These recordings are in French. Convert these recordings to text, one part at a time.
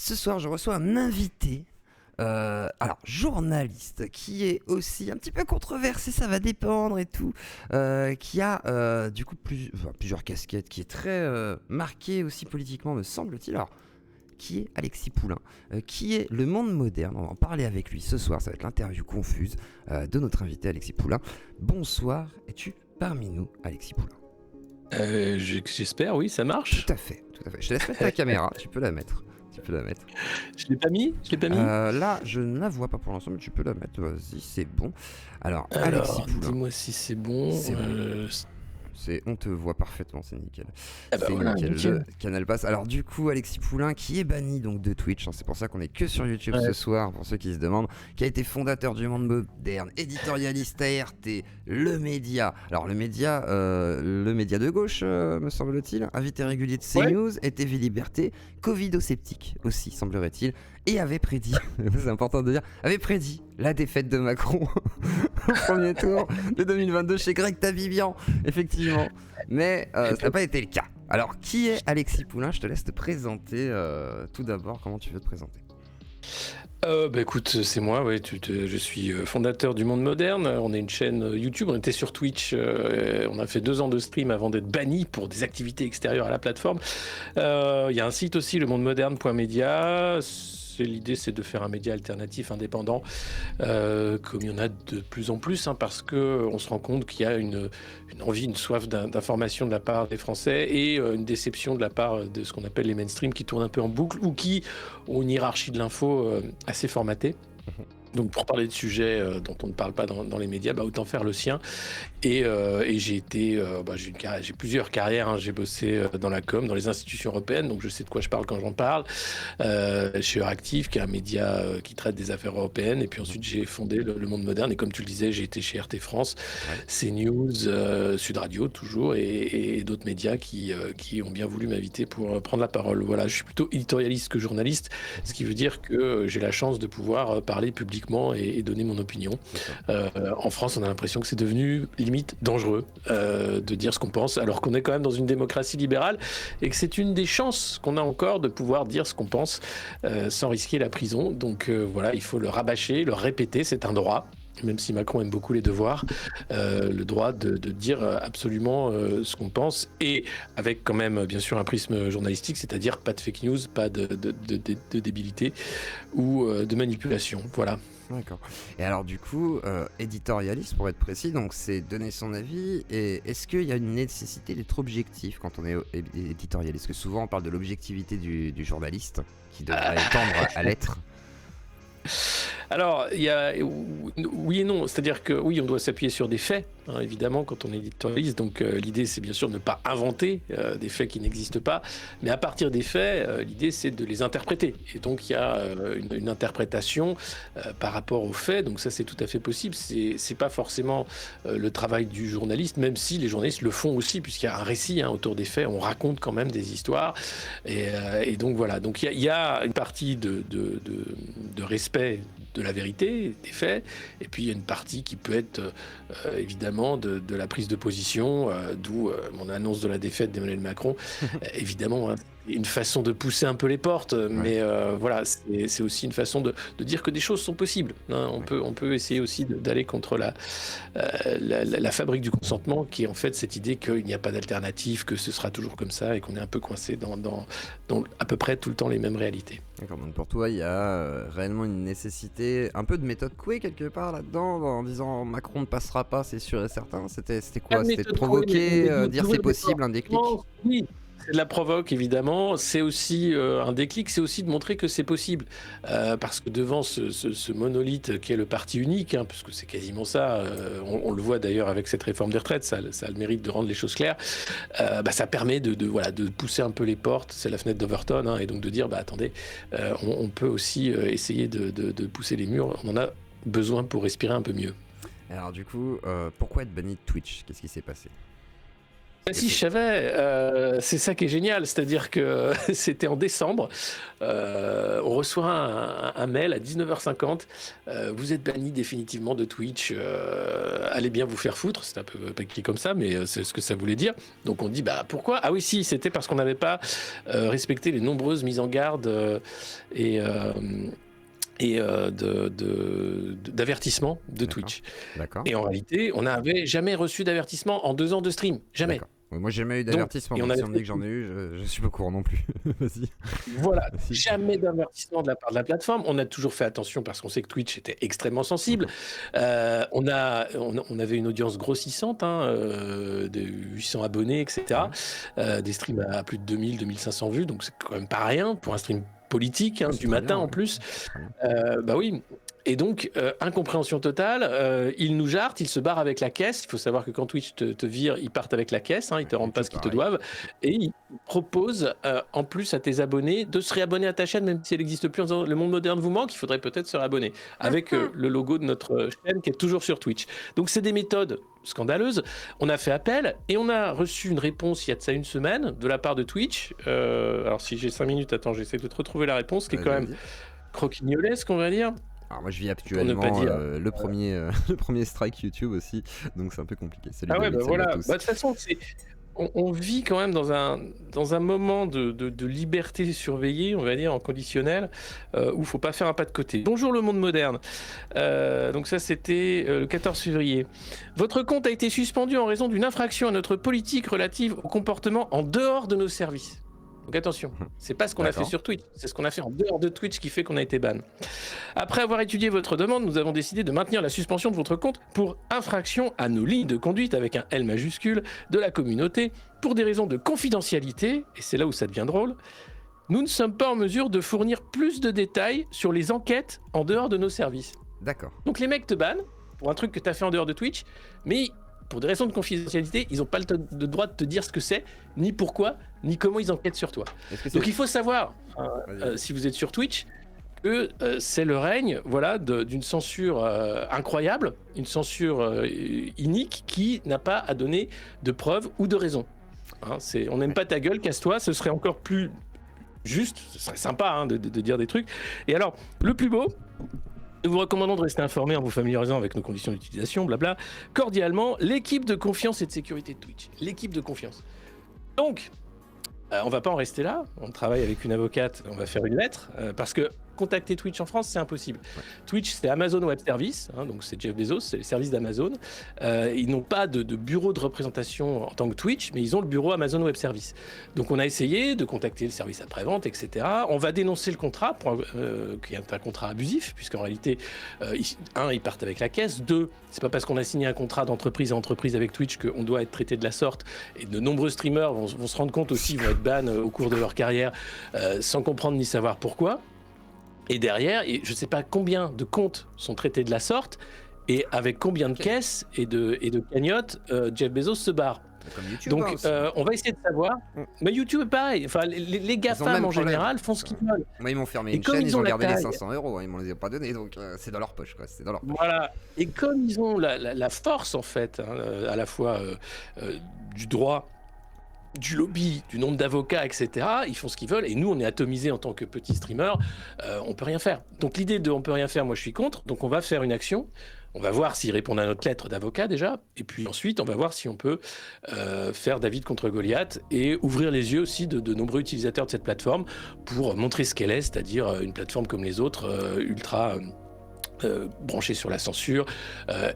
Ce soir, je reçois un invité, journaliste, qui est aussi un petit peu controversé, ça va dépendre et tout, qui a du coup plusieurs casquettes, qui est très marqué aussi politiquement, me semble-t-il. Alors, qui est Alexis Poulain, qui est le monde moderne. On va en parler avec lui ce soir, ça va être l'interview confuse de notre invité Alexis Poulain. Bonsoir, es-tu parmi nous, Alexis Poulain? J'espère, oui, ça marche. Tout à fait, tout à fait. Je te laisse mettre ta caméra, tu peux la mettre. Tu peux la mettre. Je l'ai pas mis. Là, je ne la vois pas pour l'instant, mais tu peux la mettre. Vas-y, c'est bon. Alors Alexis Poulain. Dis-moi si c'est bon. C'est bon. On te voit parfaitement, c'est nickel. C'est voilà, nickel. nickel. Le canal passe. Alors du coup, Alexis Poulain, qui est banni donc de Twitch, c'est pour ça qu'on est que sur YouTube ce soir, pour ceux qui se demandent, qui a été fondateur du Monde Moderne, éditorialiste à RT, le média. Alors le média de gauche, me semble-t-il, invité régulier de CNews, TV Liberté, Covido-sceptique aussi, semblerait-il, et avait prédit, c'est important de dire, avait prédit la défaite de Macron au premier tour de 2022 chez Greg Tabibian, effectivement. Mais ça n'a pas été le cas. Alors, qui est Alexis Poulain? Je te laisse te présenter tout d'abord. Comment tu veux te présenter? Écoute, c'est moi, je suis fondateur du Monde Moderne. On est une chaîne YouTube, on était sur Twitch, on a fait 2 ans de stream avant d'être banni pour des activités extérieures à la plateforme. Il y a un site aussi, lemondemoderne.media. L'idée, c'est de faire un média alternatif indépendant, comme il y en a de plus en plus, parce qu'on se rend compte qu'il y a une envie, une soif d'information de la part des Français et une déception de la part de ce qu'on appelle les mainstream qui tournent un peu en boucle ou qui ont une hiérarchie de l'info assez formatée. Donc pour parler de sujets dont on ne parle pas dans les médias, autant faire le sien. Et j'ai été, j'ai plusieurs carrières. J'ai bossé dans la com, dans les institutions européennes, donc je sais de quoi je parle quand j'en parle. Chez Euractiv, qui est un média qui traite des affaires européennes. Et puis ensuite j'ai fondé le Monde Moderne. Et comme tu le disais, j'ai été chez RT France, CNews, Sud Radio toujours, et d'autres médias qui ont bien voulu m'inviter pour prendre la parole. Voilà, je suis plutôt éditorialiste que journaliste, ce qui veut dire que j'ai la chance de pouvoir parler publiquement et donner mon opinion. En France, on a l'impression que c'est devenu limite dangereux de dire ce qu'on pense, alors qu'on est quand même dans une démocratie libérale et que c'est une des chances qu'on a encore de pouvoir dire ce qu'on pense sans risquer la prison. Donc voilà, il faut le rabâcher, le répéter, c'est un droit. Même si Macron aime beaucoup les devoirs, le droit de dire absolument ce qu'on pense, et avec quand même bien sûr un prisme journalistique, c'est-à-dire pas de fake news, pas de débilité ou de manipulation. Voilà. D'accord. Et alors du coup, éditorialiste pour être précis, donc c'est donner son avis. Et est-ce qu'il y a une nécessité d'être objectif quand on est éditorialiste? Parce que souvent on parle de l'objectivité du journaliste qui devrait tendre à l'être. Alors, il y a oui et non, c'est-à-dire que oui, on doit s'appuyer sur des faits, évidemment, quand on éditorialise. Donc, l'idée, c'est bien sûr de ne pas inventer des faits qui n'existent pas, mais à partir des faits, l'idée, c'est de les interpréter. Et donc, il y a une interprétation par rapport aux faits. Donc, ça, c'est tout à fait possible. C'est pas forcément le travail du journaliste, même si les journalistes le font aussi, puisqu'il y a un récit autour des faits. On raconte quand même des histoires. Et donc, voilà. Donc, il y a une partie de respect de la vérité, des faits, et puis il y a une partie qui peut être évidemment de la prise de position, d'où mon annonce de la défaite d'Emmanuel Macron. Évidemment, une façon de pousser un peu les portes, mais voilà, c'est aussi une façon de dire que des choses sont possibles. On peut essayer aussi d'aller contre la fabrique du consentement, qui est en fait cette idée qu'il n'y a pas d'alternative, que ce sera toujours comme ça, et qu'on est un peu coincé dans à peu près tout le temps les mêmes réalités. D'accord, donc pour toi, il y a réellement une nécessité, un peu de méthode Coué quelque part là-dedans, en disant Macron ne passera pas, c'est sûr et certain. C'était quoi? C'était de provoquer, dire c'est possible, un déclic? Oui. C'est de la provoque, évidemment. C'est aussi un déclic, c'est aussi de montrer que c'est possible. Parce que devant ce monolithe qui est le parti unique, puisque c'est quasiment ça, on le voit d'ailleurs avec cette réforme des retraites, ça a le mérite de rendre les choses claires, ça permet de pousser un peu les portes, c'est la fenêtre d'Overton, et donc de dire, attendez, on peut aussi essayer de pousser les murs, on en a besoin pour respirer un peu mieux. Alors du coup, pourquoi être banni de Twitch? Qu'est-ce qui s'est passé? Si je savais, c'est ça qui est génial, c'est-à-dire que c'était en décembre, on reçoit un mail à 19h50. Vous êtes banni définitivement de Twitch. Allez bien vous faire foutre. C'est un peu pas écrit comme ça, mais c'est ce que ça voulait dire. Donc on dit bah pourquoi? Ah oui, si, c'était parce qu'on n'avait pas respecté les nombreuses mises en garde et d'avertissement de Twitch. D'accord. Et en réalité, on n'avait jamais reçu d'avertissement en 2 ans de stream. Jamais. D'accord. Oui, moi, j'ai jamais eu d'avertissement. et on Donc, si avait on me dit que j'en ai eu, je suis pas au courant non plus. Vas-y. Voilà, Vas-y. jamais d'avertissement de la part de la plateforme. On a toujours fait attention parce qu'on sait que Twitch était extrêmement sensible. On avait une audience grossissante, de 800 abonnés, etc. Des streams à plus de 2000, 2500 vues, donc c'est quand même pas rien pour un stream politique, C'est du très matin bien, en plus. C'est très bien. Bah oui. Et donc, incompréhension totale, ils nous jartent, ils se barrent avec la caisse. Il faut savoir que quand Twitch te vire, ils partent avec la caisse, ils te rendent pas ce qu'ils te doivent. Et ils proposent en plus à tes abonnés de se réabonner à ta chaîne, même si elle n'existe plus en disant le monde moderne vous manque, il faudrait peut-être se réabonner. Avec le logo de notre chaîne qui est toujours sur Twitch. Donc, c'est des méthodes scandaleuses. On a fait appel et on a reçu une réponse il y a de ça une semaine de la part de Twitch. Alors, si j'ai 5 minutes, attends, j'essaie de te retrouver la réponse qui est quand même croquignolesque, on va dire. Alors moi je vis actuellement le premier strike YouTube aussi, donc c'est un peu compliqué. Salut Ah ouais, David, bah salut à voilà. tous. De toute façon, on vit quand même dans un moment de liberté surveillée, on va dire, en conditionnel, où il faut pas faire un pas de côté. Bonjour le monde moderne. Donc ça, c'était le 14 février. Votre compte a été suspendu en raison d'une infraction à notre politique relative au comportement en dehors de nos services. Donc attention, c'est pas ce qu'on a fait sur Twitch, c'est ce qu'on a fait en dehors de Twitch qui fait qu'on a été ban. Après avoir étudié votre demande, nous avons décidé de maintenir la suspension de votre compte pour infraction à nos lignes de conduite avec un L majuscule de la communauté pour des raisons de confidentialité, et c'est là où ça devient drôle. Nous ne sommes pas en mesure de fournir plus de détails sur les enquêtes en dehors de nos services. D'accord. Donc les mecs te bannent pour un truc que tu as fait en dehors de Twitch, mais pour des raisons de confidentialité, ils n'ont pas le droit de te dire ce que c'est, ni pourquoi, ni comment ils enquêtent sur toi. Donc il faut savoir, si vous êtes sur Twitch, que c'est le règne d'une censure incroyable, une censure inique qui n'a pas à donner de preuves ou de raisons. On n'aime pas ta gueule, casse-toi, ce serait encore plus juste, ce serait sympa de dire des trucs. Et alors, le plus beau, nous vous recommandons de rester informés en vous familiarisant avec nos conditions d'utilisation, blabla. Cordialement, l'équipe de confiance et de sécurité de Twitch. L'équipe de confiance. Donc, on va pas en rester là. On travaille avec une avocate, on va faire une lettre, parce que contacter Twitch en France, c'est impossible. Twitch, c'est Amazon Web Services, donc c'est Jeff Bezos, c'est les services d'Amazon. Ils n'ont pas de bureau de représentation en tant que Twitch, mais ils ont le bureau Amazon Web Services. Donc on a essayé de contacter le service après-vente, etc. On va dénoncer le contrat, qui est un contrat abusif, puisqu'en réalité, ils partent avec la caisse. 2, c'est pas parce qu'on a signé un contrat d'entreprise à entreprise avec Twitch qu'on doit être traité de la sorte. Et de nombreux streamers vont se rendre compte aussi, vont être ban au cours de leur carrière, sans comprendre ni savoir pourquoi. Et derrière, je ne sais pas combien de comptes sont traités de la sorte et avec combien de caisses et de cagnottes Jeff Bezos se barre. Comme YouTube, donc on va essayer de savoir. Mais YouTube est pareil. Enfin, les GAFAM en général font ce qu'ils veulent. Moi, ils m'ont fermé une chaîne, ils ont gardé les 500 €, ils m'en les ont pas donné, donc c'est dans leur poche, quoi. C'est dans leur poche. Voilà. Et comme ils ont la force, en fait, à la fois du droit, du lobby, du nombre d'avocats, etc. Ils font ce qu'ils veulent et nous on est atomisés en tant que petits streamers, on peut rien faire. Donc l'idée de on peut rien faire, moi je suis contre, donc on va faire une action, on va voir s'ils répondent à notre lettre d'avocat déjà, et puis ensuite on va voir si on peut faire David contre Goliath et ouvrir les yeux aussi de nombreux utilisateurs de cette plateforme pour montrer ce qu'elle est, c'est-à-dire une plateforme comme les autres, ultra... branchée sur la censure,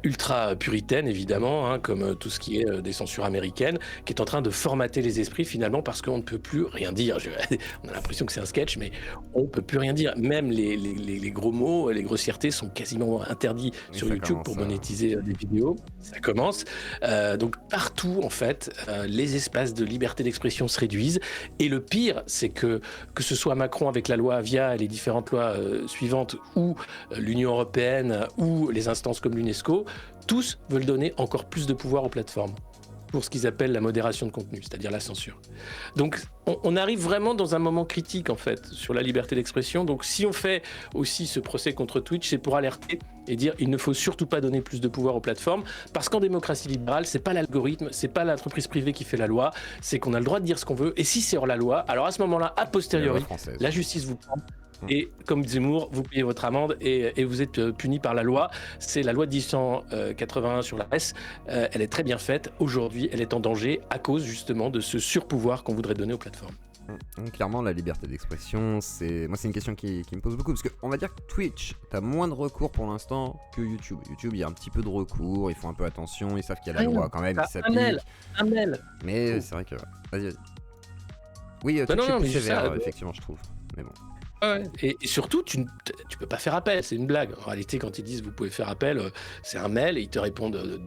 ultra puritaine évidemment, comme tout ce qui est des censures américaines, qui est en train de formater les esprits finalement parce qu'on ne peut plus rien dire. On a l'impression que c'est un sketch, mais on ne peut plus rien dire. Même les gros mots, les grossièretés sont quasiment interdits sur YouTube pour monétiser des vidéos. Ça commence. Donc partout en fait, les espaces de liberté d'expression se réduisent. Et le pire, c'est que ce soit Macron avec la loi Avia et les différentes lois suivantes ou l'Union européenne ou les instances comme l'UNESCO, tous veulent donner encore plus de pouvoir aux plateformes pour ce qu'ils appellent la modération de contenu, c'est-à-dire la censure. Donc on arrive vraiment dans un moment critique en fait sur la liberté d'expression. Donc si on fait aussi ce procès contre Twitch, c'est pour alerter et dire il ne faut surtout pas donner plus de pouvoir aux plateformes, parce qu'en démocratie libérale, c'est pas l'algorithme, c'est pas l'entreprise privée qui fait la loi, c'est qu'on a le droit de dire ce qu'on veut, et si c'est hors la loi, alors à ce moment-là, a posteriori, la justice vous prend Et comme Zemmour, vous payez votre amende et vous êtes puni par la loi. C'est la loi de 1881 sur la presse. Elle est très bien faite. Aujourd'hui, elle est en danger à cause justement de ce surpouvoir qu'on voudrait donner aux plateformes. Clairement, la liberté d'expression, c'est une question qui me pose beaucoup, parce qu'on va dire que Twitch, t'as moins de recours pour l'instant que YouTube. YouTube, il y a un petit peu de recours, ils font un peu attention, ils savent qu'il y a la loi quand même qui s'applique. Un mail. Mais c'est vrai que... Vas-y. Oui, Twitch est plus sévère, effectivement, je trouve. Mais bon. Ouais. Et surtout, tu peux pas faire appel, c'est une blague. En réalité, quand ils disent vous pouvez faire appel, c'est un mail et ils te répondent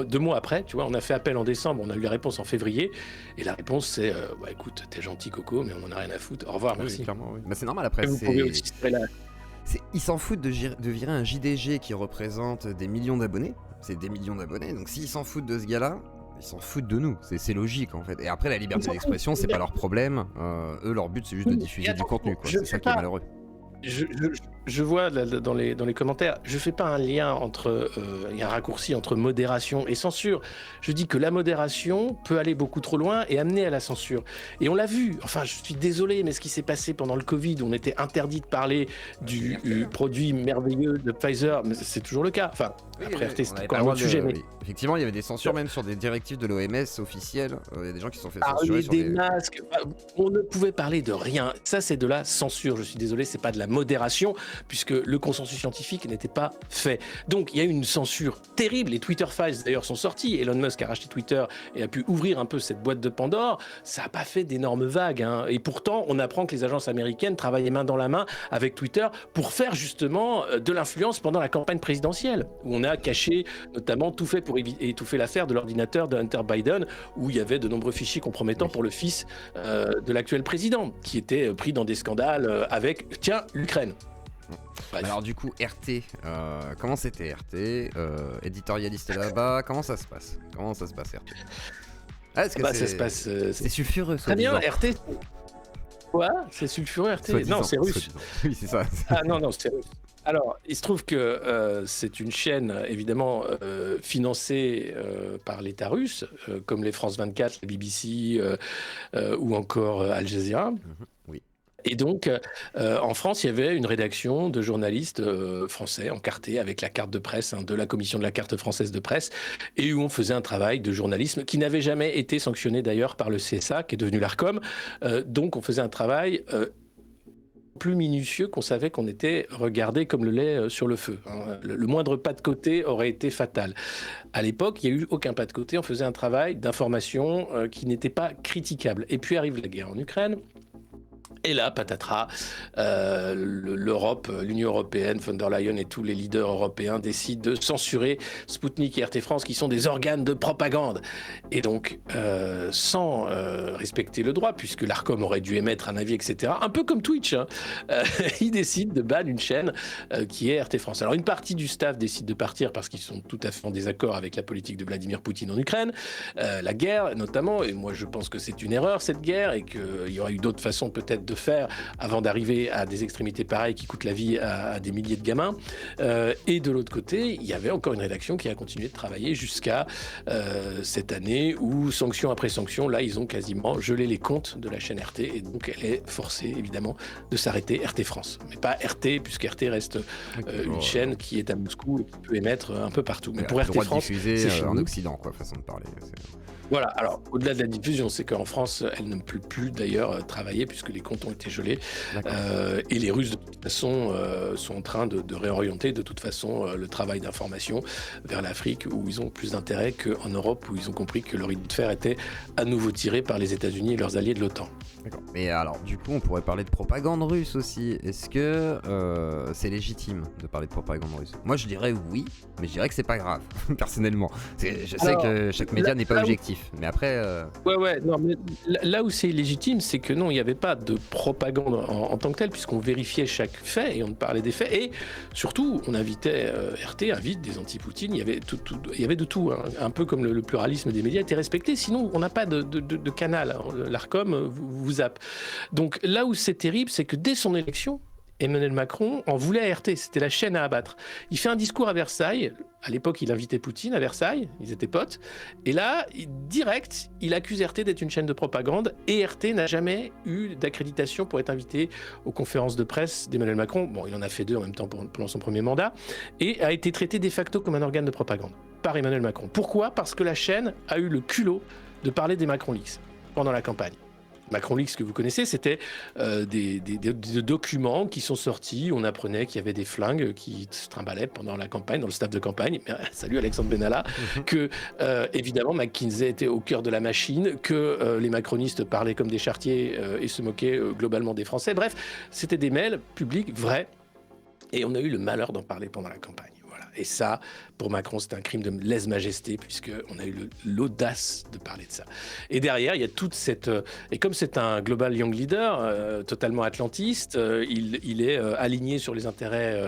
2 mois après. Tu vois, on a fait appel en décembre, on a eu la réponse en févrirer. Et la réponse, c'est écoute, t'es gentil, Coco, mais on en a rien à foutre. Au revoir, merci. Oui, clairement, oui. Bah, c'est normal après. Ils s'en foutent de virer un JDG qui représente des millions d'abonnés. C'est des millions d'abonnés. Donc s'ils s'en foutent de ce gars-là, ils s'en foutent de nous. C'est logique en fait. Et après, la liberté d'expression, c'est pas leur problème. Eux, leur but, c'est juste de diffuser du contenu. C'est ça qui est malheureux. Je vois dans les commentaires, je fais pas un lien entre, il y a un raccourci entre modération et censure. Je dis que la modération peut aller beaucoup trop loin et amener à la censure. Et on l'a vu, enfin je suis désolé, mais ce qui s'est passé pendant le Covid, où on était interdit de parler du produit merveilleux de Pfizer, mais c'est toujours le cas. Enfin, après RT, c'est encore un autre sujet. Mais... Oui. Effectivement, il y avait des censures même sur des directives de l'OMS officielles. Il y a des gens qui se sont fait censurer parler sur des masques, on ne pouvait parler de rien. Ça, c'est de la censure. Je suis désolé, c'est pas de la modération, puisque le consensus scientifique n'était pas fait. Donc, il y a eu une censure terrible. Les Twitter Files, d'ailleurs, sont sortis. Elon Musk a racheté Twitter et a pu ouvrir un peu cette boîte de Pandore. Ça n'a pas fait d'énormes vagues. Et pourtant, on apprend que les agences américaines travaillaient main dans la main avec Twitter pour faire justement de l'influence pendant la campagne présidentielle, où on a caché, notamment, tout fait pour étouffer l'affaire de l'ordinateur de Hunter Biden, où il y avait de nombreux fichiers compromettants pour le fils de l'actuel président, qui était pris dans des scandales avec, tiens, l'Ukraine. Alors du coup, RT, comment c'était RT éditorialiste là-bas, comment ça se passe RT? Ça se passe... c'est sulfureux, très bien, RT. Quoi? C'est sulfureux RT? Non, c'est russe. Oui, c'est ça. Ah non, c'est russe. Alors, il se trouve que c'est une chaîne évidemment financée par l'État russe, comme les France 24, la BBC ou encore Al Jazeera. Oui. Et donc, en France, il y avait une rédaction de journalistes français encartés avec la carte de presse de la commission de la carte française de presse, et où on faisait un travail de journalisme qui n'avait jamais été sanctionné d'ailleurs par le CSA, qui est devenu l'Arcom. Donc, on faisait un travail plus minutieux, qu'on savait qu'on était regardé comme le lait sur le feu. Le moindre pas de côté aurait été fatal. À l'époque, il n'y a eu aucun pas de côté. On faisait un travail d'information qui n'était pas critiquable. Et puis arrive la guerre en Ukraine. Et là, patatras, l'Europe, l'Union européenne, von der Leyen et tous les leaders européens décident de censurer Sputnik et RT France, qui sont des organes de propagande. Et donc, sans respecter le droit, puisque l'Arcom aurait dû émettre un avis, etc., un peu comme Twitch, ils décident de ban une chaîne qui est RT France. Alors, une partie du staff décide de partir parce qu'ils sont tout à fait en désaccord avec la politique de Vladimir Poutine en Ukraine, la guerre notamment, et moi je pense que c'est une erreur cette guerre, et qu'il y aurait eu d'autres façons peut-être de faire avant d'arriver à des extrémités pareilles qui coûtent la vie à des milliers de gamins. Et de l'autre côté, il y avait encore une rédaction qui a continué de travailler jusqu'à cette année où, sanction après sanction, là, ils ont quasiment gelé les comptes de la chaîne RT, et donc elle est forcée, évidemment, de s'arrêter, RT France. Mais pas RT, puisque RT reste une chaîne qui est à Moscou et qui peut émettre un peu partout. Mais pour RT France, c'est en Occident, quoi, façon de parler. Voilà, alors au-delà de la diffusion, c'est qu'en France, elle ne peut plus d'ailleurs travailler puisque les comptes ont été gelés. Et les Russes, de toute façon, sont en train de réorienter de toute façon le travail d'information vers l'Afrique, où ils ont plus d'intérêt qu'en Europe, où ils ont compris que leur idée de fer était à nouveau tirée par les États-Unis et leurs alliés de l'OTAN. D'accord. Mais alors, du coup, on pourrait parler de propagande russe aussi. Est-ce que c'est légitime de parler de propagande russe? Moi, je dirais oui, mais je dirais que c'est pas grave, personnellement. Je sais que chaque média n'est pas objectif, mais après... Ouais, non, mais là où c'est illégitime, c'est que non, il n'y avait pas de propagande en tant que telle, puisqu'on vérifiait chaque fait et on parlait des faits. Et surtout, on invitait, RT invite des anti-Poutine, il y avait de tout. Hein. Un peu comme le pluralisme des médias était respecté, sinon on n'a pas de canal. L'Arcom vous zappe. Donc là où c'est terrible, c'est que dès son élection, Emmanuel Macron en voulait à RT, c'était la chaîne à abattre. Il fait un discours à Versailles, à l'époque il invitait Poutine à Versailles, ils étaient potes, et là, direct, il accuse RT d'être une chaîne de propagande, et RT n'a jamais eu d'accréditation pour être invité aux conférences de presse d'Emmanuel Macron. Bon, il en a fait 2 en même temps pendant son premier mandat, et a été traité de facto comme un organe de propagande par Emmanuel Macron. Pourquoi ? Parce que la chaîne a eu le culot de parler des Macron Leaks pendant la campagne. Macron Leaks, que vous connaissez, c'était des documents qui sont sortis. On apprenait qu'il y avait des flingues qui se trimbalaient pendant la campagne, dans le staff de campagne. Salut Alexandre Benalla. Que, évidemment, McKinsey était au cœur de la machine, que les macronistes parlaient comme des charretiers et se moquaient globalement des Français. Bref, c'était des mails publics, vrais. Et on a eu le malheur d'en parler pendant la campagne. Voilà. Et ça, pour Macron, c'est un crime de lèse-majesté, puisqu'on a eu l'audace de parler de ça. Et derrière, il y a toute cette... et comme c'est un global young leader, totalement atlantiste, il est aligné sur les intérêts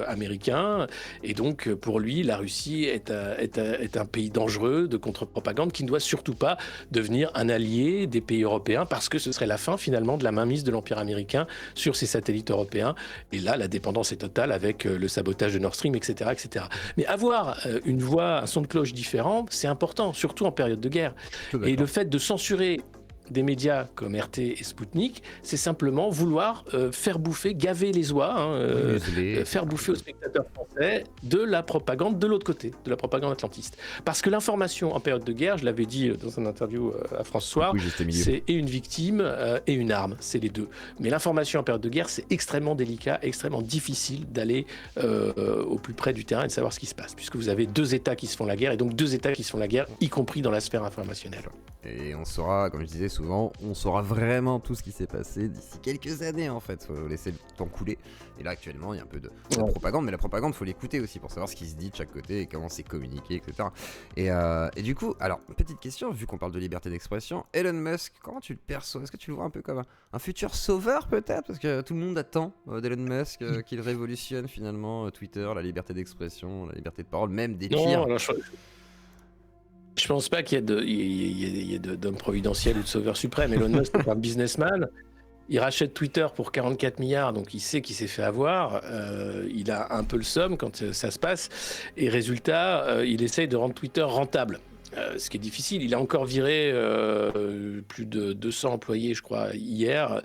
américains. Et donc, pour lui, la Russie est un pays dangereux de contre-propagande qui ne doit surtout pas devenir un allié des pays européens, parce que ce serait la fin, finalement, de la mainmise de l'Empire américain sur ses satellites européens. Et là, la dépendance est totale avec le sabotage de Nord Stream, etc., etc. Mais avoir une voix, un son de cloche différent, c'est important, surtout en période de guerre. Et le fait de censurer des médias comme RT et Sputnik, c'est simplement vouloir faire bouffer, gaver les oies, faire bouffer aux spectateurs français de la propagande de l'autre côté, de la propagande atlantiste. Parce que l'information en période de guerre, je l'avais dit dans un interview à France Soir, c'est et une victime et une arme, c'est les deux. Mais l'information en période de guerre, c'est extrêmement délicat, extrêmement difficile d'aller au plus près du terrain et de savoir ce qui se passe, puisque vous avez 2 États qui se font la guerre, et donc 2 États qui se font la guerre, y compris dans la sphère informationnelle. Et on saura, comme je disais souvent, on saura vraiment tout ce qui s'est passé d'ici quelques années en fait. Faut laisser le temps couler. Et là actuellement il y a un peu de propagande, mais la propagande faut l'écouter aussi pour savoir ce qui se dit de chaque côté et comment c'est communiqué, etc. Et du coup, alors petite question, vu qu'on parle de liberté d'expression, Elon Musk, comment tu le perçois ? Est-ce que tu le vois un peu comme un futur sauveur peut-être ? Parce que tout le monde attend d'Elon Musk qu'il révolutionne finalement Twitter, la liberté d'expression, la liberté de parole, même des pires. Alors, je pense pas qu'il y ait d'homme providentiel ou de sauveur suprême. Elon Musk est un businessman. Il rachète Twitter pour 44 milliards, donc il sait qu'il s'est fait avoir. Il a un peu le somme quand ça se passe. Et résultat, il essaye de rendre Twitter rentable. Ce qui est difficile, il a encore viré plus de 200 employés, je crois, hier.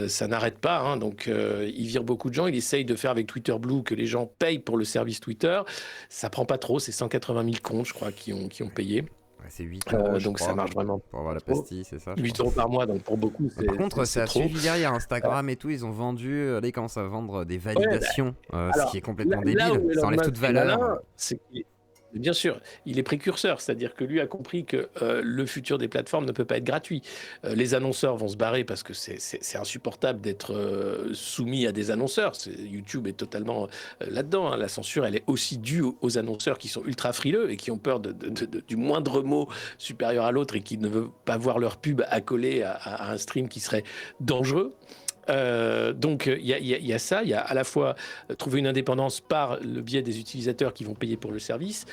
Ça n'arrête pas, hein, donc il vire beaucoup de gens. Il essaye de faire avec Twitter Blue que les gens payent pour le service Twitter. Ça prend pas trop, c'est 180 000 comptes, je crois, qui ont payé. Ouais, c'est 8 euros, donc ça marche vraiment. Pour avoir la pastille, c'est ça. 8 euros par mois, donc pour beaucoup, c'est. Par contre, ça a trop. suivi derrière Instagram et tout. Ils ont vendu, là, ils commencent à vendre des validations, ce qui est complètement débile. Ça enlève toute valeur. Bien sûr, il est précurseur, c'est-à-dire que lui a compris que le futur des plateformes ne peut pas être gratuit. Les annonceurs vont se barrer parce que c'est insupportable d'être soumis à des annonceurs. YouTube est totalement là-dedans, hein. La censure, elle est aussi due aux annonceurs qui sont ultra frileux et qui ont peur du moindre mot supérieur à l'autre et qui ne veulent pas voir leur pub accolée à un stream qui serait dangereux. Donc il y a ça, il y a à la fois trouver une indépendance par le biais des utilisateurs qui vont payer pour le service,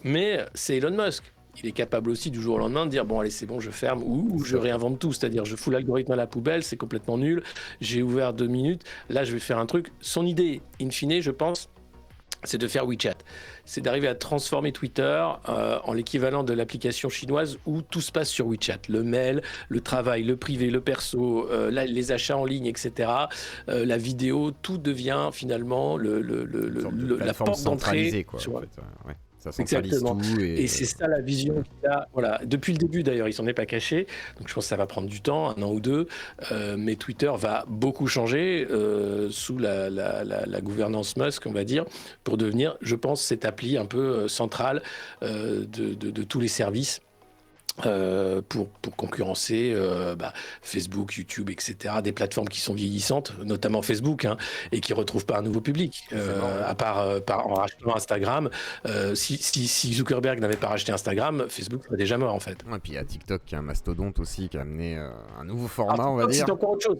mais c'est Elon Musk. Il est capable aussi du jour au lendemain de dire bon allez c'est bon je ferme ou je réinvente tout, c'est-à-dire je fous l'algorithme à la poubelle, c'est complètement nul, j'ai ouvert 2 minutes, là je vais faire un truc. Son idée in fine je pense c'est de faire WeChat. C'est d'arriver à transformer Twitter en l'équivalent de l'application chinoise où tout se passe sur WeChat. Le mail, le travail, le privé, le perso, les achats en ligne, etc. La vidéo, tout devient finalement la porte d'entrée. Quoi, sur... en fait. Ouais. Ça centralise tout. Et c'est ça la vision qu'il a. Voilà. Depuis le début, d'ailleurs, il s'en est pas caché. Donc je pense que ça va prendre du temps, 1 an ou 2. Mais Twitter va beaucoup changer sous la gouvernance Musk, on va dire, pour devenir, je pense, cette appli un peu centrale de tous les services. Pour concurrencer Facebook, YouTube, etc. Des plateformes qui sont vieillissantes, notamment Facebook, hein, et qui ne retrouvent pas un nouveau public. À part en rachetant Instagram. Si Zuckerberg n'avait pas racheté Instagram, Facebook serait déjà mort en fait. Et puis il y a TikTok qui est un mastodonte aussi, qui a amené un nouveau format, on va dire. C'est encore autre chose.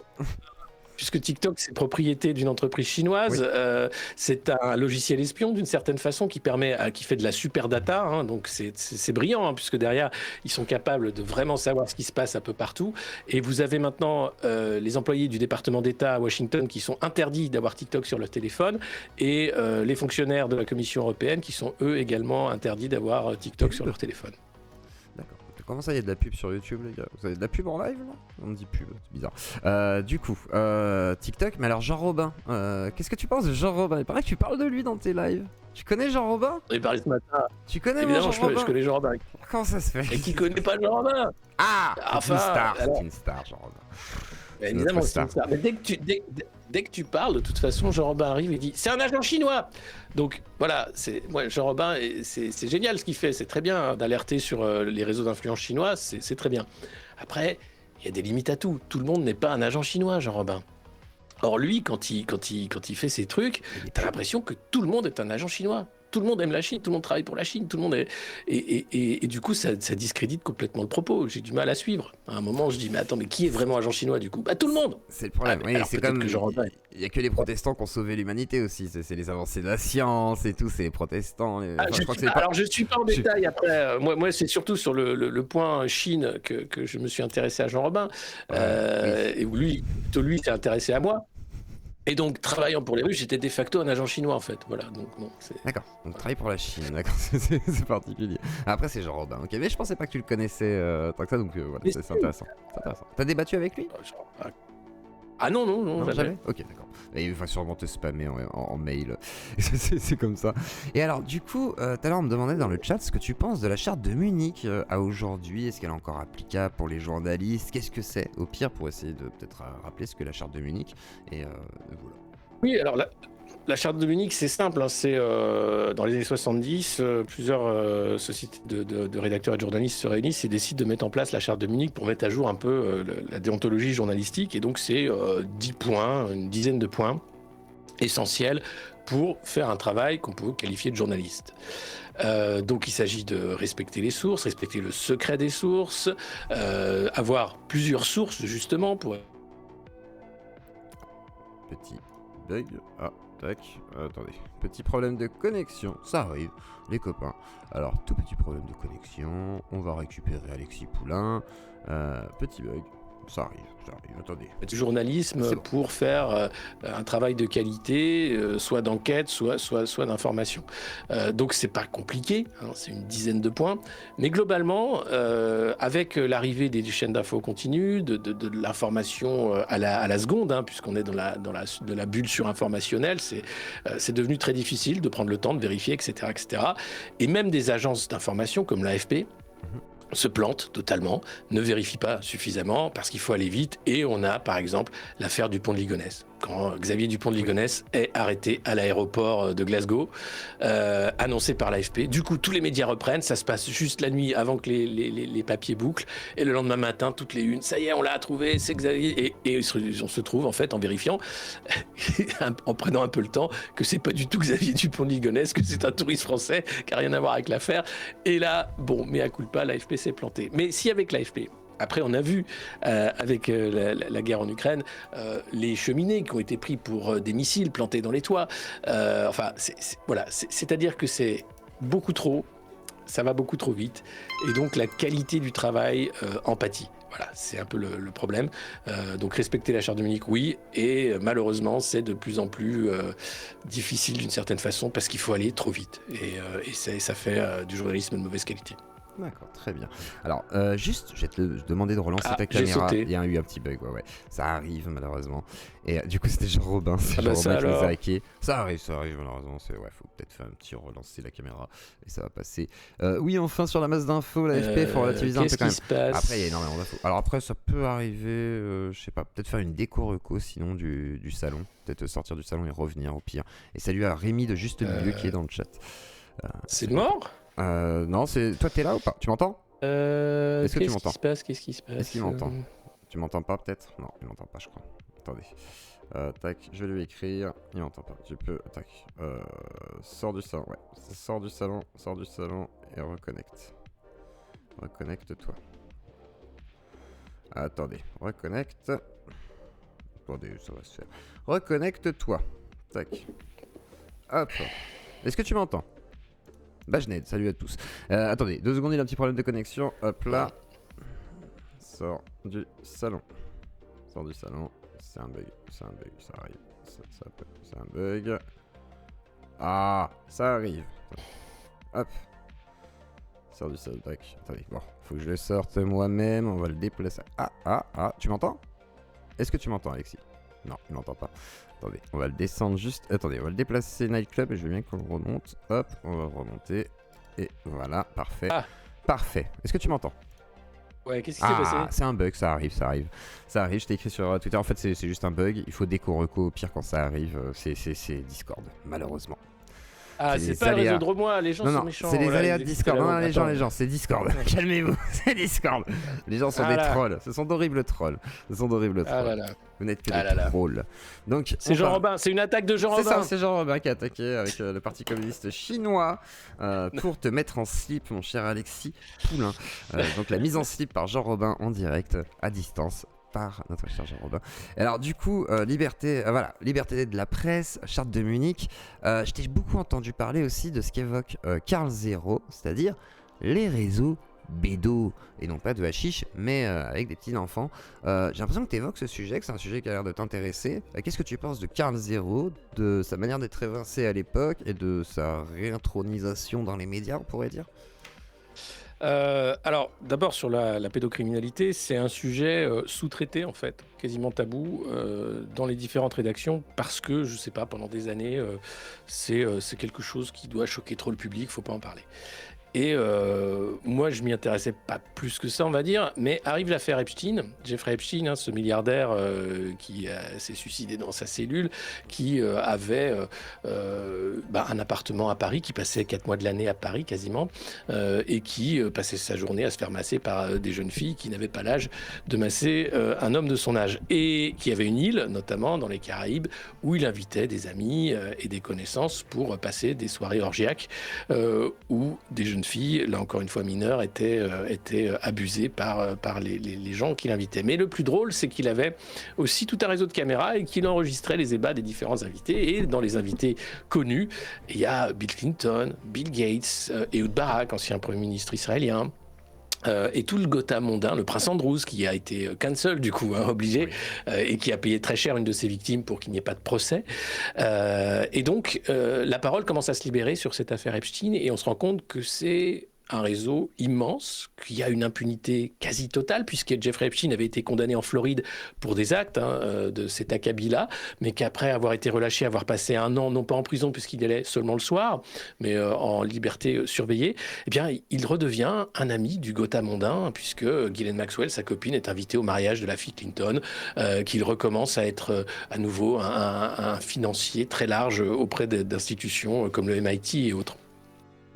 puisque TikTok, c'est propriété d'une entreprise chinoise. Oui. C'est un logiciel espion d'une certaine façon qui fait de la super data. Hein, donc c'est brillant, hein, puisque derrière, ils sont capables de vraiment savoir ce qui se passe un peu partout. Et vous avez maintenant les employés du département d'État à Washington qui sont interdits d'avoir TikTok sur leur téléphone, et les fonctionnaires de la Commission européenne qui sont eux également interdits d'avoir TikTok sur leur téléphone. D'accord. Comment ça, il y a de la pub sur YouTube, les gars? Vous avez de la pub en live, là? On me dit pub, c'est bizarre. Du coup, TikTok, mais alors Jean Robin, qu'est-ce que tu penses de Jean Robin? Il paraît que tu parles de lui dans tes lives. Tu connais Jean Robin? On est parlé ce matin. Tu connais Évidemment, Jean Robin? je connais Jean Robin. Comment ça se fait? Et qui connaît pas Jean Robin? Ah, Enfin, c'est une star, Jean Robin. Évidemment, c'est une star. Mais dès que tu parles, de toute façon, Jean Robin arrive et dit c'est un agent chinois. Donc voilà, Jean Robin, c'est génial ce qu'il fait. C'est très bien d'alerter sur les réseaux d'influence chinois, c'est très bien. Après, il y a des limites à tout. Tout le monde n'est pas un agent chinois, Jean Robin. Or lui, quand il fait ses trucs, t'as l'impression que tout le monde est un agent chinois. Tout le monde aime la Chine, tout le monde travaille pour la Chine, tout le monde est... Et du coup, ça discrédite complètement le propos. J'ai du mal à suivre. À un moment, je dis, mais attends, mais qui est vraiment agent chinois du coup? Bah tout le monde. C'est le problème. Oui, c'est comme que il y a que les protestants qui ont sauvé l'humanité aussi. C'est les avancées de la science et tout. C'est les protestants. Alors je suis pas en détail après. Moi, c'est surtout sur le point Chine que je me suis intéressé à Jean Robin, oui. et où lui s'est intéressé à moi. Et donc, travaillant pour les Russes, j'étais de facto un agent chinois, en fait. Voilà, donc bon, d'accord, donc travaille pour la Chine, d'accord, c'est particulier. Après, c'est Jean Robin, ok, mais je pensais pas que tu le connaissais tant que ça, donc voilà, c'est intéressant. T'as débattu avec lui? Ah non, jamais. Ok, d'accord. Et il va sûrement te spammer en mail. C'est comme ça. Et alors, du coup, tout à l'heure, on me demandait dans le chat ce que tu penses de la charte de Munich à aujourd'hui. Est-ce qu'elle est encore applicable pour les journalistes? Qu'est-ce que c'est? Au pire, pour essayer de peut-être rappeler ce que la charte de Munich. Et voilà. Oui, alors la charte de Munich, c'est simple. Hein, c'est dans les années 70, plusieurs sociétés de rédacteurs et de journalistes se réunissent et décident de mettre en place la charte de Munich pour mettre à jour un peu la déontologie journalistique. Et donc, c'est 10 points, une dizaine de points essentiels pour faire un travail qu'on peut qualifier de journaliste. Donc il s'agit de respecter les sources, respecter le secret des sources, avoir plusieurs sources justement pour... Petit bug, tac, attendez, petit problème de connexion, ça arrive, les copains. Alors, tout petit problème de connexion, on va récupérer Alexis Poulain, petit bug, ça arrive, attendez. Du journalisme pour faire un travail de qualité, soit d'enquête, soit d'information. Donc c'est pas compliqué, hein, c'est une dizaine de points, mais globalement, avec l'arrivée des chaînes d'infos continues, de l'information à la seconde, hein, puisqu'on est dans la bulle surinformationnelle, c'est devenu très difficile de prendre le temps de vérifier, etc., etc. Et même des agences d'information comme l'AFP se plante totalement, ne vérifie pas suffisamment parce qu'il faut aller vite. Et on a par exemple l'affaire du pont de Ligonnès. Quand Xavier Dupont de Ligonnès est arrêté à l'aéroport de Glasgow, annoncé par l'AFP. Du coup, tous les médias reprennent, ça se passe juste la nuit avant que les papiers bouclent, et le lendemain matin, toutes les unes, ça y est, on l'a trouvé, c'est Xavier, et on se trouve en fait en vérifiant, en prenant un peu le temps, que c'est pas du tout Xavier Dupont de Ligonnès, que c'est un touriste français qui n'a rien à voir avec l'affaire. Et là, bon, mea culpa, l'AFP s'est planté. Mais si avec l'AFP, après, on a vu, avec la guerre en Ukraine, les cheminées qui ont été pris pour des missiles plantés dans les toits. Voilà, c'est-à-dire que c'est beaucoup trop, ça va beaucoup trop vite, et donc la qualité du travail en pâtit. Voilà, c'est un peu le problème. Donc respecter la charte de Munich, oui, et malheureusement, c'est de plus en plus difficile d'une certaine façon parce qu'il faut aller trop vite, et ça fait du journalisme de mauvaise qualité. D'accord, très bien. Alors, juste, je vais te demander de relancer ta caméra. Il y a eu un petit bug, ouais. Ça arrive, malheureusement. Et du coup, c'était Jean Robin. C'est Jean Robin qui nous a hacké. Ça arrive, malheureusement. Faut peut-être faire un petit relancer la caméra. Et ça va passer. Oui, enfin, sur la masse d'infos, l'AFP, il faut relativiser un peu quand même. Après, il y a énormément d'infos. Alors après, ça peut arriver, je sais pas, peut-être faire une déco-reco, sinon, du salon. Peut-être sortir du salon et revenir, au pire. Et salut à Rémi de Juste Milieu qui est dans le chat. C'est mort? Non, c'est toi, t'es là ou pas? Tu m'entends? Est-ce que tu m'entends? Qu'est-ce qui se passe? Est-ce qu'il m'entend? Tu m'entends pas peut-être? Non, il m'entend pas, je crois. Attendez. Tac, je vais lui écrire. Il m'entend pas. Tu peux. Tac. Sors du salon, ouais. Sors du salon et reconnecte. Reconnecte-toi. Attendez, reconnecte. Attendez, ça va se faire. Reconnecte-toi. Tac. Hop. Est-ce que tu m'entends? Bajned, salut à tous. Attendez, 2 secondes, il a un petit problème de connexion. Hop là. Sors du salon. Sors du salon. C'est un bug, ça arrive. C'est un bug. Ah, ça arrive. Hop. Sors du salon. Tac. Attendez, bon, faut que je le sorte moi-même. On va le déplacer. Ah, tu m'entends? Est-ce que tu m'entends, Alexis? Non, il m'entend pas. Attendez, on va le descendre juste. Attendez, on va le déplacer Nightclub et je veux bien qu'on le remonte. Hop, on va le remonter. Et voilà, parfait. Parfait. Est-ce que tu m'entends? Ouais, qu'est-ce qui s'est passé? C'est un bug, ça arrive. Je t'ai écrit sur Twitter. En fait, c'est juste un bug. Il faut déco-reco. Au pire, quand ça arrive, c'est Discord, malheureusement. Ah, c'est pas le réseau de remoi, les gens sont méchants. C'est les aléas de Discord. Non, les gens, c'est Discord. Calmez-vous, c'est Discord. Les gens sont des trolls. Ce sont d'horribles trolls. Vous n'êtes que des trolls. Donc, c'est Jean Robin, c'est une attaque de Jean Robin. C'est ça, c'est Jean Robin qui a attaqué avec le Parti communiste chinois pour te mettre en slip, mon cher Alexis Poulain. Donc, la mise en slip par Jean Robin en direct, à distance. Par notre cher Jean Robin. Alors du coup, liberté de la presse, charte de Munich. Je t'ai beaucoup entendu parler aussi de ce qu'évoque Karl Zero, c'est-à-dire les réseaux bédos, et non pas de hashish, mais avec des petits enfants. J'ai l'impression que tu évoques ce sujet, que c'est un sujet qui a l'air de t'intéresser. Qu'est-ce que tu penses de Karl Zero, de sa manière d'être évincé à l'époque et de sa réintronisation dans les médias, on pourrait dire? Alors, d'abord sur la pédocriminalité, c'est un sujet sous-traité en fait, quasiment tabou dans les différentes rédactions parce que, je sais pas, pendant des années, c'est quelque chose qui doit choquer trop le public, faut pas en parler. Et moi, je m'y intéressais pas plus que ça, on va dire, mais arrive l'affaire Epstein, Jeffrey Epstein, ce milliardaire qui s'est suicidé dans sa cellule, qui avait un appartement à Paris, qui passait 4 mois de l'année à Paris quasiment, et qui passait sa journée à se faire masser par des jeunes filles qui n'avaient pas l'âge de masser un homme de son âge, et qui avait une île, notamment dans les Caraïbes, où il invitait des amis et des connaissances pour passer des soirées orgiaques où des jeunes filles, là encore une fois mineures, étaient abusées par les gens qu'il invitait. Mais le plus drôle, c'est qu'il avait aussi tout un réseau de caméras et qu'il enregistrait les ébats des différents invités. Et dans les invités connus, il y a Bill Clinton, Bill Gates, Ehud Barak, ancien Premier ministre israélien, et tout le Gotham mondain, le prince Andrews, qui a été cancel du coup, obligé, et qui a payé très cher une de ses victimes pour qu'il n'y ait pas de procès. Et donc, la parole commence à se libérer sur cette affaire Epstein, et on se rend compte que c'est un réseau immense, qu'il y a une impunité quasi totale, puisque Jeffrey Epstein avait été condamné en Floride pour des actes de cet acabit-là, mais qu'après avoir été relâché, avoir passé 1 an, non pas en prison, puisqu'il y allait seulement le soir, mais en liberté surveillée, eh bien, il redevient un ami du Gotham mondain, puisque Ghislaine Maxwell, sa copine, est invitée au mariage de la fille Clinton, qu'il recommence à être à nouveau un financier très large auprès d'institutions comme le MIT et autres.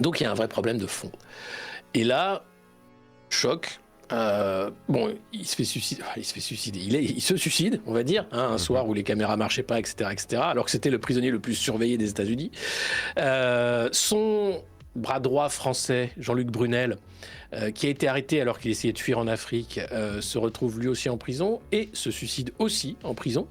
Donc il y a un vrai problème de fond. Et là, choc. Il se fait suicider. Il se suicide, on va dire, un soir où les caméras marchaient pas, etc., alors que c'était le prisonnier le plus surveillé des États-Unis. Son bras droit français, Jean-Luc Brunel, qui a été arrêté alors qu'il essayait de fuir en Afrique, se retrouve lui aussi en prison et se suicide aussi en prison.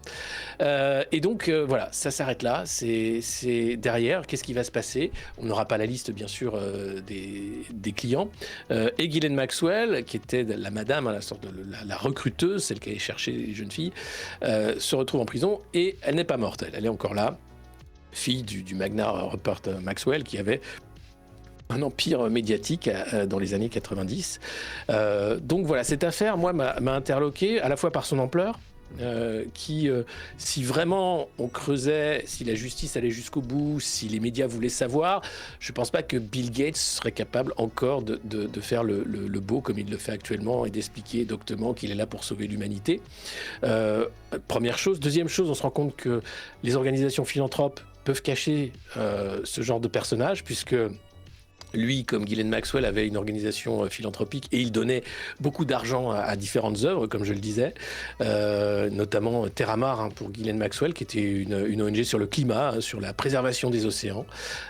Et donc voilà, ça s'arrête là. C'est derrière, qu'est-ce qui va se passer? On n'aura pas la liste bien sûr des clients. Et Ghislaine Maxwell, qui était la madame, la sorte de la recruteuse, celle qui allait chercher les jeunes filles, se retrouve en prison et elle n'est pas morte. Elle est encore là, fille du magnat Rupert Maxwell, qui avait un empire médiatique dans les années 90. Donc voilà, cette affaire, moi, m'a interloqué à la fois par son ampleur, si vraiment on creusait, si la justice allait jusqu'au bout, si les médias voulaient savoir, je ne pense pas que Bill Gates serait capable encore de faire le beau comme il le fait actuellement et d'expliquer doctement qu'il est là pour sauver l'humanité. Première chose. Deuxième chose, on se rend compte que les organisations philanthropes peuvent cacher ce genre de personnage, puisque lui, comme Ghislaine Maxwell, avait une organisation philanthropique et il donnait beaucoup d'argent à différentes œuvres, comme je le disais, notamment Terramar pour Ghislaine Maxwell, qui était une ONG sur le climat, sur la préservation des océans,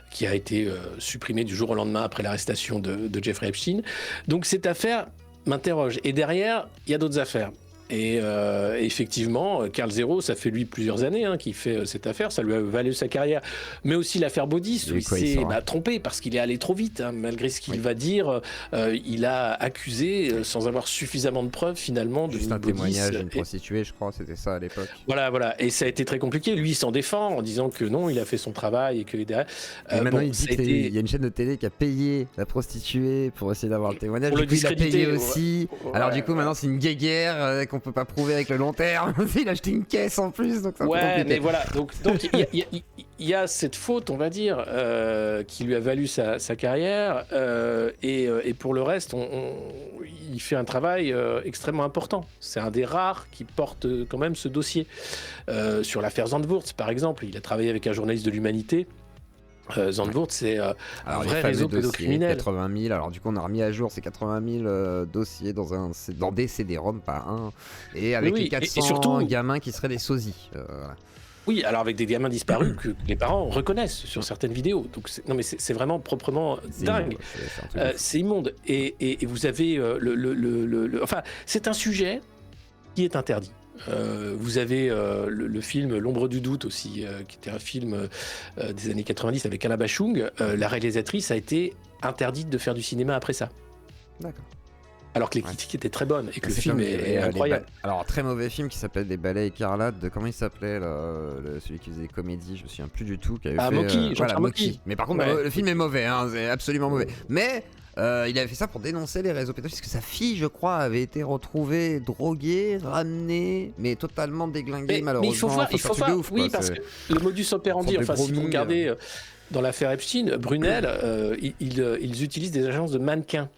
qui a été supprimée du jour au lendemain après l'arrestation de Jeffrey Epstein. Donc cette affaire m'interroge. Et derrière, il y a d'autres affaires. Et effectivement, Karl Zero, ça fait lui plusieurs années qu'il fait cette affaire, ça lui a valu sa carrière. Mais aussi l'affaire Baudis, où il s'est trompé parce qu'il est allé trop vite, malgré ce qu'il va dire. Il a accusé, sans avoir suffisamment de preuves, finalement, de juste un témoignage d'une prostituée, je crois, c'était ça à l'époque. Voilà. Et ça a été très compliqué. Lui, il s'en défend en disant que non, il a fait son travail et que... et maintenant, il dit qu'il y a une chaîne de télé qui a payé la prostituée pour essayer d'avoir le témoignage. Pour du coup, il a payé ouais. aussi. Alors du coup, maintenant, c'est une guéguerre qu'on peut pas prouver avec le long terme. Il a acheté une caisse en plus, donc c'est un peu compliqué. Mais voilà, donc il y a cette faute, on va dire, qui lui a valu sa carrière, et pour le reste, il fait un travail extrêmement important. C'est un des rares qui porte quand même ce dossier. Sur l'affaire Zandvoort, par exemple, il a travaillé avec un journaliste de l'Humanité. Zandvoort, c'est un vrai réseau pédocriminel. 80 000, alors du coup on a remis à jour ces 80 000 dossiers dans des CD-ROM, pas un, et avec les 400 surtout, gamins qui seraient des sosies. Voilà. Oui, alors avec des gamins disparus que les parents reconnaissent sur certaines vidéos. Donc c'est vraiment proprement dingue. C'est immonde. Et vous avez enfin, c'est un sujet qui est interdit. Vous avez le film L'ombre du doute aussi, qui était un film des années 90 avec Anna Bachung. La réalisatrice a été interdite de faire du cinéma après ça. D'accord. Alors que les critiques étaient très bonnes et que le film est incroyable. Alors, très mauvais film qui s'appelle Les Balais écarlates de... Comment il s'appelait celui qui faisait des comédies, je me souviens plus du tout. Qui avait fait, Moki, voilà, Moki. Mais par contre, le film est mauvais, c'est absolument mauvais. Mais... il avait fait ça pour dénoncer les réseaux pédophiles, parce que sa fille, je crois, avait été retrouvée droguée, ramenée, mais totalement déglinguée, malheureusement. Mais il faut voir, oui, parce que le modus operandi, enfin, si vous regardez dans l'affaire Epstein, Brunel, ils utilisent des agences de mannequins.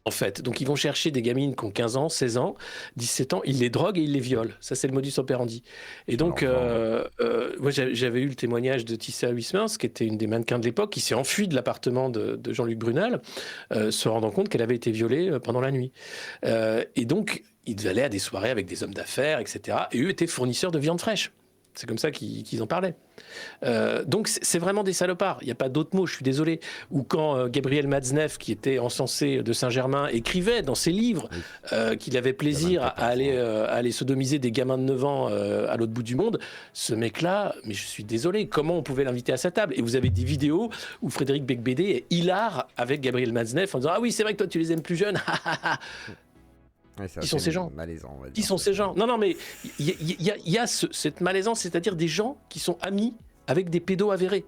En fait, donc ils vont chercher des gamines qui ont 15 ans, 16 ans, 17 ans, ils les droguent et ils les violent. Ça, c'est le modus operandi. Et donc, moi, j'avais eu le témoignage de Tissa Huysmans, qui était une des mannequins de l'époque, qui s'est enfuie de l'appartement de Jean-Luc Brunel, se rendant compte qu'elle avait été violée pendant la nuit. Et donc, ils allaient à des soirées avec des hommes d'affaires, etc. Et eux étaient fournisseurs de viande fraîche. C'est comme ça qu'ils en parlaient. Donc c'est vraiment des salopards. Il n'y a pas d'autre mot, je suis désolé. Ou quand Gabriel Matzneff, qui était encensé de Saint-Germain, écrivait dans ses livres qu'il avait plaisir à aller sodomiser des gamins de 9 ans à l'autre bout du monde, ce mec-là, mais je suis désolé, comment on pouvait l'inviter à sa table? Et vous avez des vidéos où Frédéric Becbédé est hilar avec Gabriel Matzneff en disant « Ah oui, c'est vrai que toi tu les aimes plus jeunes !» Qui sont ces gens? Malaisant, on va dire. Qui sont ces gens? Non, mais il y a cette malaisance, c'est-à-dire des gens qui sont amis avec des pédos avérés.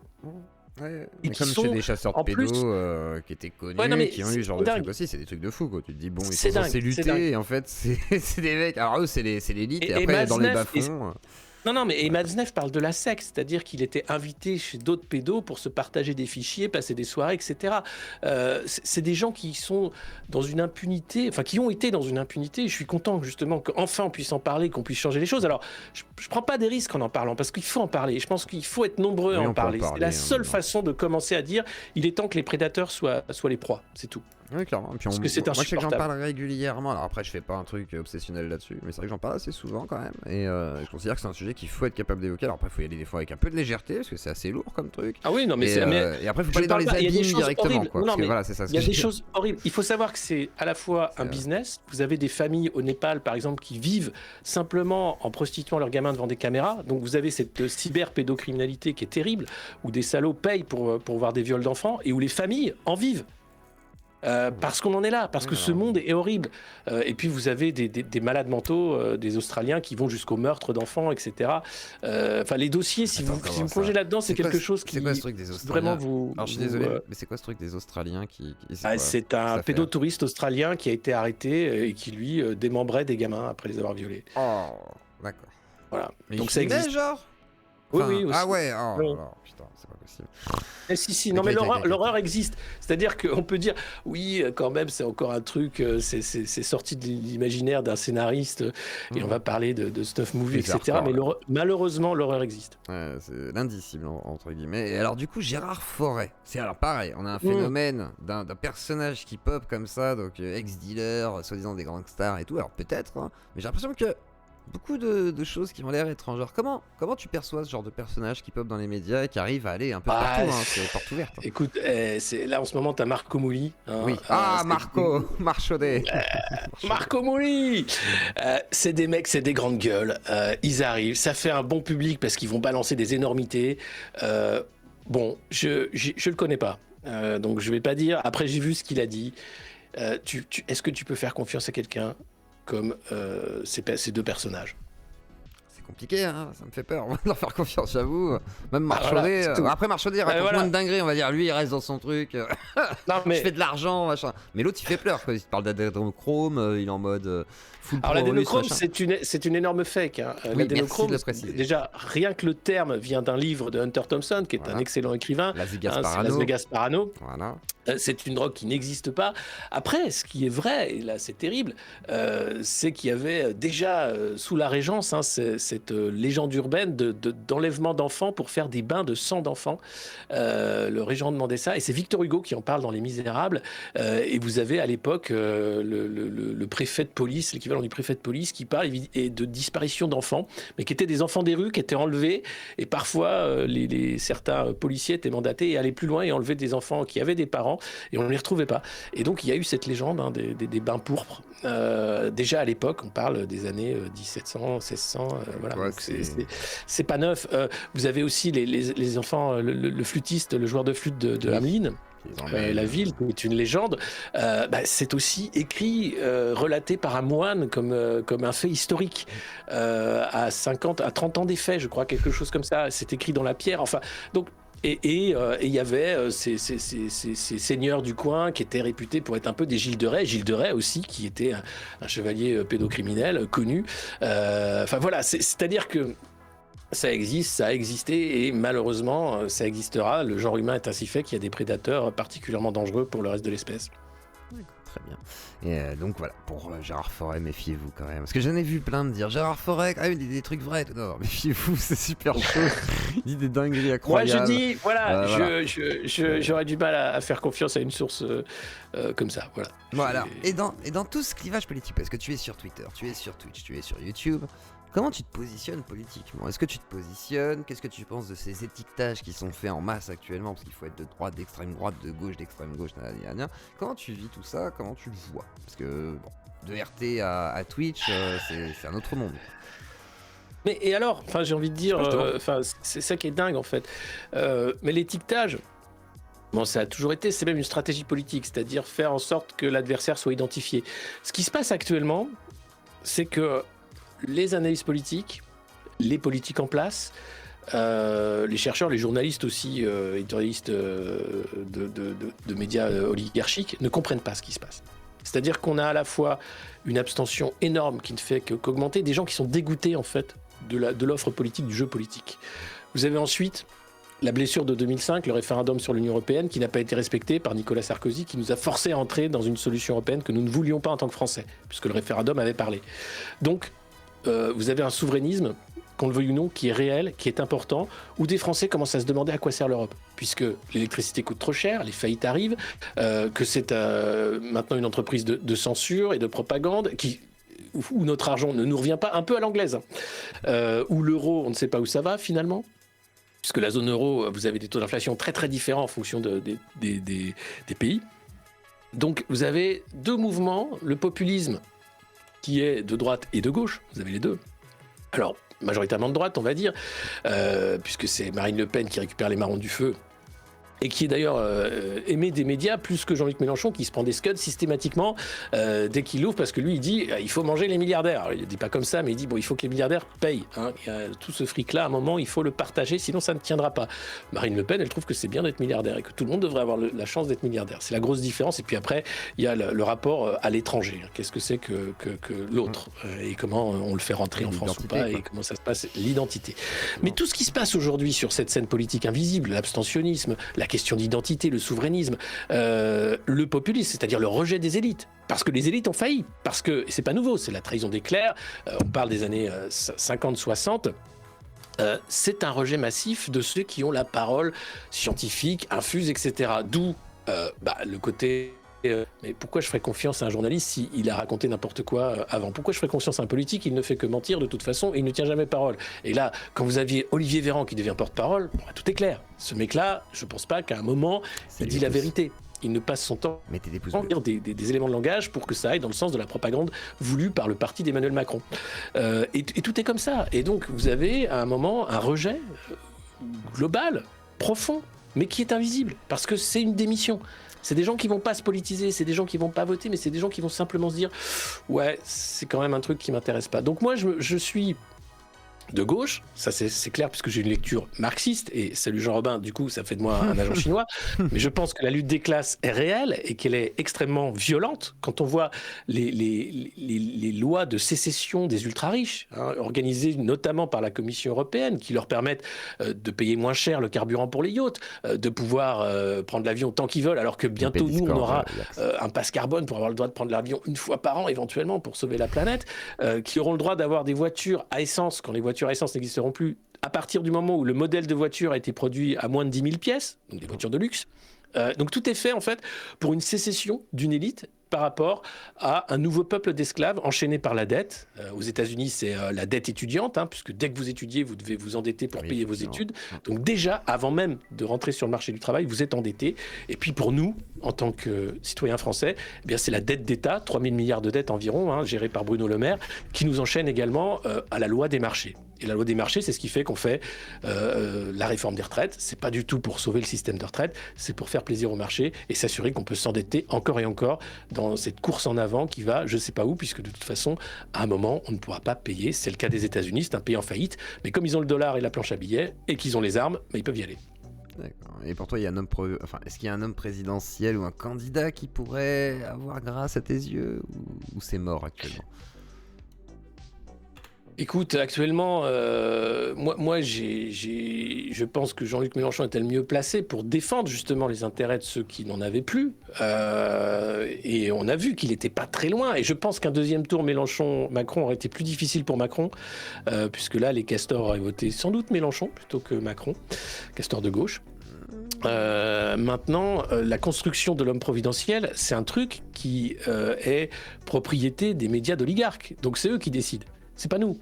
Et comme c'est des chasseurs de pédos qui étaient connus, qui ont eu ce genre de trucs aussi, c'est des trucs de fou, quoi. Tu te dis, bon, ils sont censés lutter, et en fait, c'est des mecs. Alors eux, c'est l'élite, et après, dans les bas-fonds. Non, mais Matzneff parle de la secte, c'est-à-dire qu'il était invité chez d'autres pédos pour se partager des fichiers, passer des soirées, etc. C'est des gens qui sont dans une impunité, enfin qui ont été dans une impunité. Je suis content justement qu'enfin on puisse en parler, qu'on puisse changer les choses. Alors, je prends pas des risques en en parlant, parce qu'il faut en parler. Je pense qu'il faut être nombreux à en parler. C'est la seule façon de commencer à dire il est temps que les prédateurs soient les proies, c'est tout. Oui, clairement. Puis parce que c'est moi, je sais que j'en parle régulièrement. Alors après, je fais pas un truc obsessionnel là-dessus, mais c'est vrai que j'en parle assez souvent quand même. Et je considère que c'est un sujet qu'il faut être capable d'évoquer. Alors après, il faut y aller des fois avec un peu de légèreté, parce que c'est assez lourd comme truc. Ah oui, non, mais et après, il faut pas aller dans les abîmes directement, quoi. Parce que voilà, c'est ça. Il y a des choses horribles. Il faut savoir que c'est à la fois un business. Vous avez des familles au Népal, par exemple, qui vivent simplement en prostituant leurs gamins devant des caméras. Donc vous avez cette cyberpédocriminalité qui est terrible, où des salauds payent pour voir des viols d'enfants et où les familles en vivent. Parce qu'on en est là, parce que ce monde est horrible. Et puis vous avez des malades mentaux, des Australiens qui vont jusqu'au meurtre d'enfants, etc. Enfin, les dossiers, si vous plongez là-dedans, c'est quelque chose qui quoi, ce truc des Australiens vraiment vous. Alors je suis désolé, mais c'est quoi ce truc des Australiens qui c'est un pédotouriste australien qui a été arrêté et qui lui démembrait des gamins après les avoir violés. Oh, d'accord. Voilà. Mais donc ça existe. Genre oui. Ah ouais, putain, c'est pas possible. Si, non mais l'horreur existe. C'est-à-dire qu'on peut dire, oui, quand même, c'est encore un truc, c'est sorti de l'imaginaire d'un scénariste, et on va parler de stuff movie, etc. Mais malheureusement, l'horreur existe. C'est l'indicible, entre guillemets. Et alors du coup, Gérard Forêt, c'est alors pareil, on a un phénomène d'un personnage qui pop comme ça, donc ex-dealer, soi-disant des gangsters et tout, alors peut-être, hein, mais j'ai l'impression que beaucoup de choses qui ont l'air étrangères. Comment tu perçois ce genre de personnage qui pop dans les médias et qui arrive à aller un peu Ah, partout, hein, c'est porte ouverte, hein. écoute, là en ce moment, t'as Marco Mouli. Oui. Marco Marchaudet. Marco Mouli. C'est des mecs, c'est des grandes gueules. Ils arrivent, ça fait un bon public parce qu'ils vont balancer des énormités. Bon, je le connais pas, donc je vais pas dire. Après, j'ai vu ce qu'il a dit. Est-ce que tu peux faire confiance à quelqu'un comme ces deux personnages? C'est compliqué, hein, ça me fait peur. On va leur faire confiance, j'avoue. Même Ah, voilà, Marchaudet. c'est tout. Après, Marchaudet raconte Voilà. moins de dingueries, on va dire. Lui, il reste dans son truc. Non, Il mais fait de l'argent, machin. Mais l'autre, il fait peur, quoi. Il te parle d'adénochrome, il est en mode full alors pro russe, l'adénochrome, machin. c'est une énorme fake. Hein. Oui, L'adénochrome, merci de le préciser. déjà, rien que le terme vient d'un livre de Hunter Thompson, qui est Voilà. un excellent écrivain. Las Vegas C'est Parano. Las Vegas Parano. Voilà. C'est une drogue qui n'existe pas. Après, ce qui est vrai, et là c'est terrible, c'est qu'il y avait déjà sous la Régence cette légende urbaine d'enlèvement d'enfants pour faire des bains de sang d'enfants. Le régent demandait ça, et c'est Victor Hugo qui en parle dans Les Misérables. Et vous avez à l'époque le préfet de police, l'équivalent du préfet de police, qui parle et de disparition d'enfants, mais qui étaient des enfants des rues, qui étaient enlevés. Et parfois, certains policiers étaient mandatés et allaient plus loin et enlevaient des enfants qui avaient des parents. Et on ne les retrouvait pas. Et donc il y a eu cette légende des bains pourpres. Déjà à l'époque, on parle des années 1700, 1600. Voilà. Ouais, Donc c'est pas neuf. Vous avez aussi les enfants, le flûtiste, le joueur de flûte de Hamelin. La ville, qui est une légende, c'est aussi écrit, relaté par un moine comme un fait historique. À 30 ans des faits, je crois, quelque chose comme ça. C'est écrit dans la pierre. Enfin, donc. Et il y avait ces seigneurs du coin qui étaient réputés pour être un peu des Gilles de Rais. Gilles de Rais aussi, qui était un chevalier pédocriminel connu. Enfin voilà, c'est-à-dire que ça existe, ça a existé et malheureusement ça existera. Le genre humain est ainsi fait qu'il y a des prédateurs particulièrement dangereux pour le reste de l'espèce. Très bien. Et donc voilà, pour Gérard Forêt, méfiez-vous quand même. Parce que j'en ai vu plein me dire Gérard Forêt, quand même, il dit des trucs vrais. Non, méfiez-vous, c'est super chaud. Il dit des dingueries incroyables. Moi je dis, voilà, voilà. j'aurais du mal à faire confiance à une source comme ça. Voilà. Voilà. Et dans tout ce clivage politique, parce que tu es sur Twitter, tu es sur Twitch, tu es sur YouTube, comment tu te positionnes politiquement? Est-ce que tu te positionnes? Qu'est-ce que tu penses de ces étiquetages qui sont faits en masse actuellement? Parce qu'il faut être de droite, d'extrême droite, de gauche, d'extrême gauche, nanana. Comment tu vis tout ça? Comment tu le vois? Parce que, bon, de RT à Twitch, c'est un autre monde. Mais et alors, enfin, j'ai envie de dire, c'est ça qui est dingue en fait. Mais l'étiquetage, bon, ça a toujours été, c'est même une stratégie politique, c'est-à-dire faire en sorte que l'adversaire soit identifié. Ce qui se passe actuellement, c'est que les analystes politiques, les politiques en place, les chercheurs, les journalistes aussi, éditorialistes de médias oligarchiques, ne comprennent pas ce qui se passe. C'est-à-dire qu'on a à la fois une abstention énorme qui ne fait qu'augmenter, des gens qui sont dégoûtés en fait de l'offre politique, du jeu politique. Vous avez ensuite la blessure de 2005, le référendum sur l'Union européenne, qui n'a pas été respecté par Nicolas Sarkozy, qui nous a forcé à entrer dans une solution européenne que nous ne voulions pas en tant que Français, puisque le référendum avait parlé. Donc, vous avez un souverainisme, qu'on le veuille ou non, qui est réel, qui est important, où des Français commencent à se demander à quoi sert l'Europe, puisque l'électricité coûte trop cher, les faillites arrivent, que c'est maintenant une entreprise de censure et de propagande, où notre argent ne nous revient pas, un peu à l'anglaise, où l'euro, on ne sait pas où ça va finalement, puisque la zone euro, vous avez des taux d'inflation très très différents en fonction des pays. Donc vous avez deux mouvements, le populisme qui est de droite et de gauche, vous avez les deux. Alors, majoritairement de droite, on va dire, puisque c'est Marine Le Pen qui récupère les marrons du feu, et qui est d'ailleurs aimé des médias plus que Jean-Luc Mélenchon, qui se prend des scuds systématiquement dès qu'il l'ouvre, parce que lui, il dit il faut manger les milliardaires. Alors, il ne dit pas comme ça, mais il dit bon, il faut que les milliardaires payent. Hein. Il y a tout ce fric-là, à un moment, il faut le partager, sinon ça ne tiendra pas. Marine Le Pen, elle trouve que c'est bien d'être milliardaire et que tout le monde devrait avoir la chance d'être milliardaire. C'est la grosse différence. Et puis après, il y a le rapport à l'étranger. Qu'est-ce que c'est que l'autre et comment on le fait rentrer en France ou pas, et comment ça se passe, l'identité. Mais tout ce qui se passe aujourd'hui sur cette scène politique invisible, l'abstentionnisme, la question d'identité, le souverainisme, le populisme, c'est-à-dire le rejet des élites. Parce que les élites ont failli. Parce que c'est pas nouveau, c'est la trahison des clercs. On parle des années 50-60. C'est un rejet massif de ceux qui ont la parole scientifique, infuse, etc. D'où le côté mais pourquoi je ferais confiance à un journaliste s'il a raconté n'importe quoi avant? Pourquoi je ferais confiance à un politique? Il ne fait que mentir de toute façon et il ne tient jamais parole. Et là, quand vous aviez Olivier Véran qui devient porte-parole, tout est clair. Ce mec-là, je pense pas qu'à un moment, il dit la vérité. Il ne passe son temps à dire des éléments de langage pour que ça aille dans le sens de la propagande voulue par le parti d'Emmanuel Macron. Et tout est comme ça. Et donc, vous avez à un moment un rejet global, profond, mais qui est invisible, parce que c'est une démission. C'est des gens qui vont pas se politiser, c'est des gens qui vont pas voter, mais c'est des gens qui vont simplement se dire « Ouais, c'est quand même un truc qui m'intéresse pas ». Donc moi, je suis de gauche, ça c'est clair puisque j'ai une lecture marxiste, et salut Jean Robin, du coup ça fait de moi un agent chinois, mais je pense que la lutte des classes est réelle et qu'elle est extrêmement violente quand on voit les lois de sécession des ultra-riches, organisées notamment par la Commission européenne, qui leur permettent de payer moins cher le carburant pour les yachts, de pouvoir prendre l'avion tant qu'ils veulent, alors que bientôt nous on aura un passe carbone pour avoir le droit de prendre l'avion une fois par an éventuellement pour sauver la planète, qui auront le droit d'avoir des voitures à essence quand les voitures à essence n'existeront plus à partir du moment où le modèle de voiture a été produit à moins de 10 000 pièces, donc des voitures de luxe. Donc tout est fait en fait pour une sécession d'une élite par rapport à un nouveau peuple d'esclaves enchaîné par la dette. Aux États-Unis, c'est la dette étudiante, puisque dès que vous étudiez, vous devez vous endetter pour payer vos études. Donc déjà, avant même de rentrer sur le marché du travail, vous êtes endetté. Et puis pour nous, en tant que citoyens français, eh bien c'est la dette d'État, 3 000 milliards de dettes environ, gérée par Bruno Le Maire, qui nous enchaîne également à la loi des marchés. Et la loi des marchés, c'est ce qui fait qu'on fait la réforme des retraites. C'est pas du tout pour sauver le système de retraite, c'est pour faire plaisir au marché et s'assurer qu'on peut s'endetter encore et encore dans cette course en avant qui va je sais pas où, puisque de toute façon, à un moment, on ne pourra pas payer. C'est le cas des États-Unis, c'est un pays en faillite, mais comme ils ont le dollar et la planche à billets et qu'ils ont les armes, ils peuvent y aller. D'accord. Et pour toi, il y a est-ce qu'il y a un homme présidentiel ou un candidat qui pourrait avoir grâce à tes yeux, ou c'est mort actuellement? Écoute, actuellement, je pense que Jean-Luc Mélenchon était le mieux placé pour défendre justement les intérêts de ceux qui n'en avaient plus. Et on a vu qu'il n'était pas très loin. Et je pense qu'un deuxième tour Mélenchon-Macron aurait été plus difficile pour Macron, puisque là, les castors auraient voté sans doute Mélenchon plutôt que Macron, castors de gauche. Maintenant, la construction de l'homme providentiel, c'est un truc qui est propriété des médias d'oligarques. Donc c'est eux qui décident. C'est pas nous.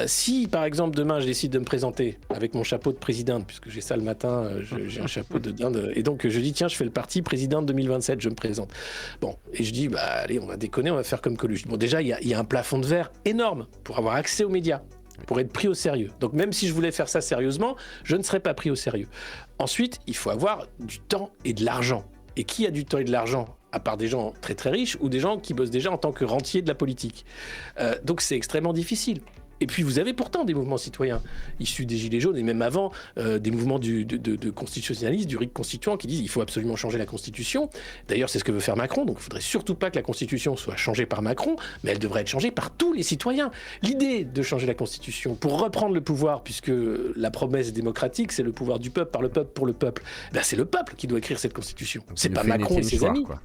Si, par exemple, demain, je décide de me présenter avec mon chapeau de présidente, puisque j'ai ça le matin, j'ai un chapeau de dinde, et donc je dis, tiens, je fais le parti présidente 2027, je me présente. Bon, et je dis, allez, on va déconner, on va faire comme Coluche. Bon, déjà, il y a un plafond de verre énorme pour avoir accès aux médias, pour être pris au sérieux. Donc même si je voulais faire ça sérieusement, je ne serais pas pris au sérieux. Ensuite, il faut avoir du temps et de l'argent. Et qui a du temps et de l'argent, à part des gens très très riches ou des gens qui bossent déjà en tant que rentiers de la politique. Donc c'est extrêmement difficile. Et puis vous avez pourtant des mouvements citoyens issus des Gilets jaunes et même avant des mouvements de constitutionnalistes, du RIC constituant qui disent il faut absolument changer la Constitution. D'ailleurs c'est ce que veut faire Macron, donc il ne faudrait surtout pas que la Constitution soit changée par Macron, mais elle devrait être changée par tous les citoyens. L'idée de changer la Constitution pour reprendre le pouvoir, puisque la promesse démocratique c'est le pouvoir du peuple par le peuple pour le peuple, c'est le peuple qui doit écrire cette Constitution. Donc, c'est pas Macron et ses amis. Quoi.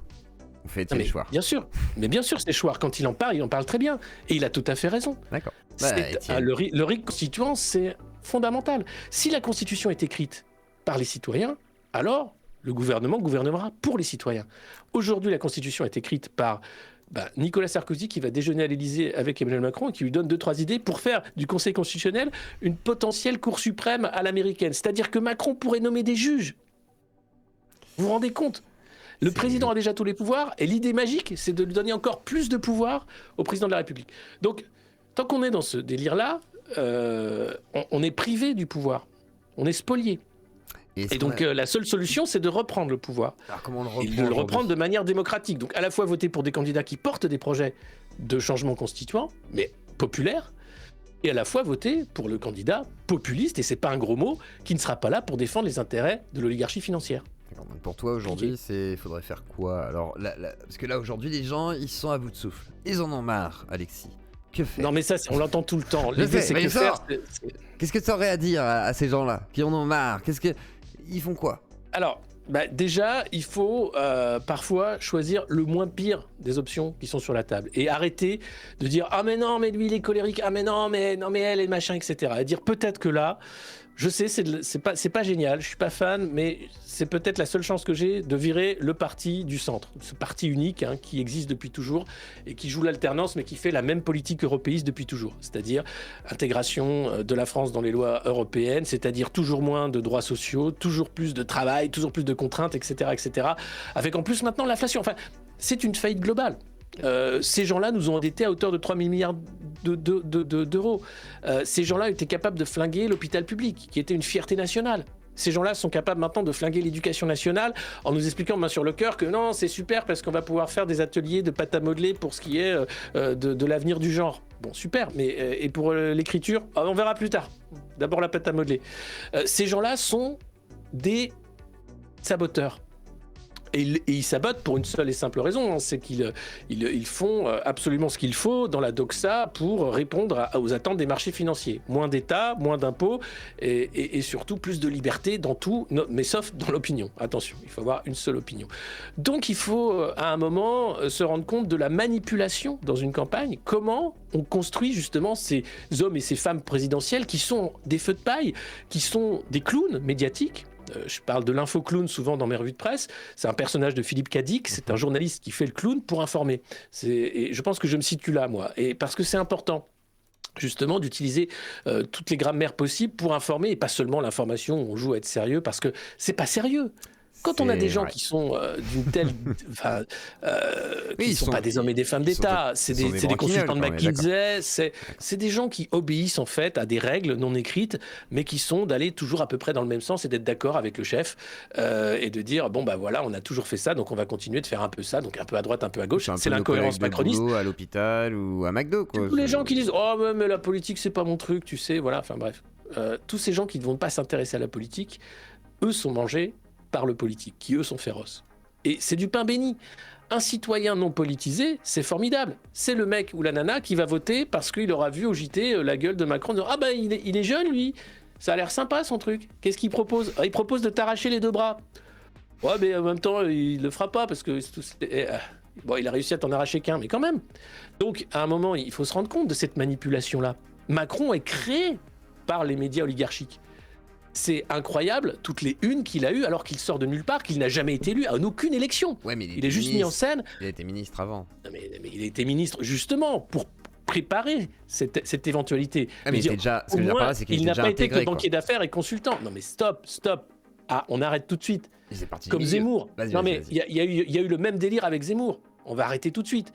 On fait Étienne Chouard. Bien sûr, mais bien sûr c'est Chouard. Quand il en parle très bien. Et il a tout à fait raison. D'accord. Le RIC constituant, c'est fondamental. Si la Constitution est écrite par les citoyens, alors le gouvernement gouvernera pour les citoyens. Aujourd'hui, la Constitution est écrite par Nicolas Sarkozy qui va déjeuner à l'Élysée avec Emmanuel Macron et qui lui donne 2-3 idées pour faire du Conseil constitutionnel une potentielle Cour suprême à l'américaine. C'est-à-dire que Macron pourrait nommer des juges. Vous vous rendez compte ? Le président a déjà tous les pouvoirs et l'idée magique, c'est de lui donner encore plus de pouvoir au président de la République. Donc, tant qu'on est dans ce délire-là, on est privé du pouvoir. On est spolié. Et donc, la seule solution, c'est de reprendre le pouvoir. Alors, comment on le reprend, et de le reprendre de manière démocratique. Donc, à la fois voter pour des candidats qui portent des projets de changement constituant, mais populaires, et à la fois voter pour le candidat populiste, et c'est pas un gros mot, qui ne sera pas là pour défendre les intérêts de l'oligarchie financière. Pour toi aujourd'hui, il faudrait faire quoi? Alors, parce que là aujourd'hui, les gens, ils sont à bout de souffle. Ils en ont marre, Alexis. Que faire? Non mais ça, on l'entend tout le temps. L'idée, c'est que faire. Qu'est-ce que tu aurais à dire à ces gens-là qui en ont marre? Ils font quoi? Alors, déjà, il faut parfois choisir le moins pire des options qui sont sur la table et arrêter de dire ah mais non mais lui il est colérique, ah mais non mais elle et machin, etc. Et dire peut-être que là Je sais, c'est pas génial, je suis pas fan, mais c'est peut-être la seule chance que j'ai de virer le parti du centre. Ce parti unique qui existe depuis toujours et qui joue l'alternance, mais qui fait la même politique européiste depuis toujours. C'est-à-dire intégration de la France dans les lois européennes, c'est-à-dire toujours moins de droits sociaux, toujours plus de travail, toujours plus de contraintes, etc., etc. Avec en plus maintenant l'inflation. Enfin, c'est une faillite globale. Ces gens-là nous ont endettés à hauteur de 3 000 milliards d'euros. Ces gens-là étaient capables de flinguer l'hôpital public, qui était une fierté nationale. Ces gens-là sont capables maintenant de flinguer l'éducation nationale en nous expliquant main sur le cœur que non, c'est super parce qu'on va pouvoir faire des ateliers de pâte à modeler pour ce qui est de l'avenir du genre. Bon, super, mais et pour l'écriture, on verra plus tard. D'abord la pâte à modeler. Ces gens-là sont des saboteurs. Et ils sabotent pour une seule et simple raison, c'est qu'ils font absolument ce qu'il faut dans la doxa pour répondre aux attentes des marchés financiers. Moins d'État, moins d'impôts et surtout plus de liberté dans tout, mais sauf dans l'opinion. Attention, il faut avoir une seule opinion. Donc il faut à un moment se rendre compte de la manipulation dans une campagne. Comment on construit justement ces hommes et ces femmes présidentielles qui sont des feux de paille, qui sont des clowns médiatiques. Je parle de l'info-clown souvent dans mes revues de presse. C'est un personnage de Philippe Cadic, c'est un journaliste qui fait le clown pour informer. Et je pense que je me situe là, moi. Et parce que c'est important, justement, d'utiliser toutes les grammaires possibles pour informer, et pas seulement l'information où on joue à être sérieux, parce que c'est pas sérieux. Quand on a des gens qui sont d'une telle... qui ne sont pas des hommes et des femmes d'État, c'est des consultants de McKinsey, c'est des gens qui obéissent en fait à des règles non écrites, mais qui sont d'aller toujours à peu près dans le même sens et d'être d'accord avec le chef et de dire, bon bah voilà, on a toujours fait ça, donc on va continuer de faire un peu ça, donc un peu à droite, un peu à gauche. C'est l'incohérence macroniste. À l'hôpital ou à McDo, quoi. Tous les gens qui disent, oh mais la politique c'est pas mon truc, tu sais, voilà, enfin bref. Tous ces gens qui ne vont pas s'intéresser à la politique, eux sont mangés par le politique, qui eux sont féroces. Et c'est du pain béni. Un citoyen non politisé, c'est formidable. C'est le mec ou la nana qui va voter parce qu'il aura vu au JT la gueule de Macron, disant, ah ben il est jeune lui, ça a l'air sympa son truc. Qu'est-ce qu'il propose ? Il propose de t'arracher les 2 bras. Ouais mais en même temps il le fera pas parce que bon, il a réussi à t'en arracher qu'un, mais quand même. Donc à un moment il faut se rendre compte de cette manipulation-là. Macron est créé par les médias oligarchiques. C'est incroyable, toutes les unes qu'il a eues alors qu'il sort de nulle part, qu'il n'a jamais été élu à aucune élection. Ouais, mais il est juste mis en scène. Il a été ministre avant. Non, mais il a été ministre justement pour préparer cette éventualité. Ah, mais dire, déjà, ce que au moins, il n'a pas été que quoi. banquier d'affaires et consultant. Non mais stop. Ah, on arrête tout de suite. Comme Zemmour. Non mais il y a eu le même délire avec Zemmour. On va arrêter tout de suite.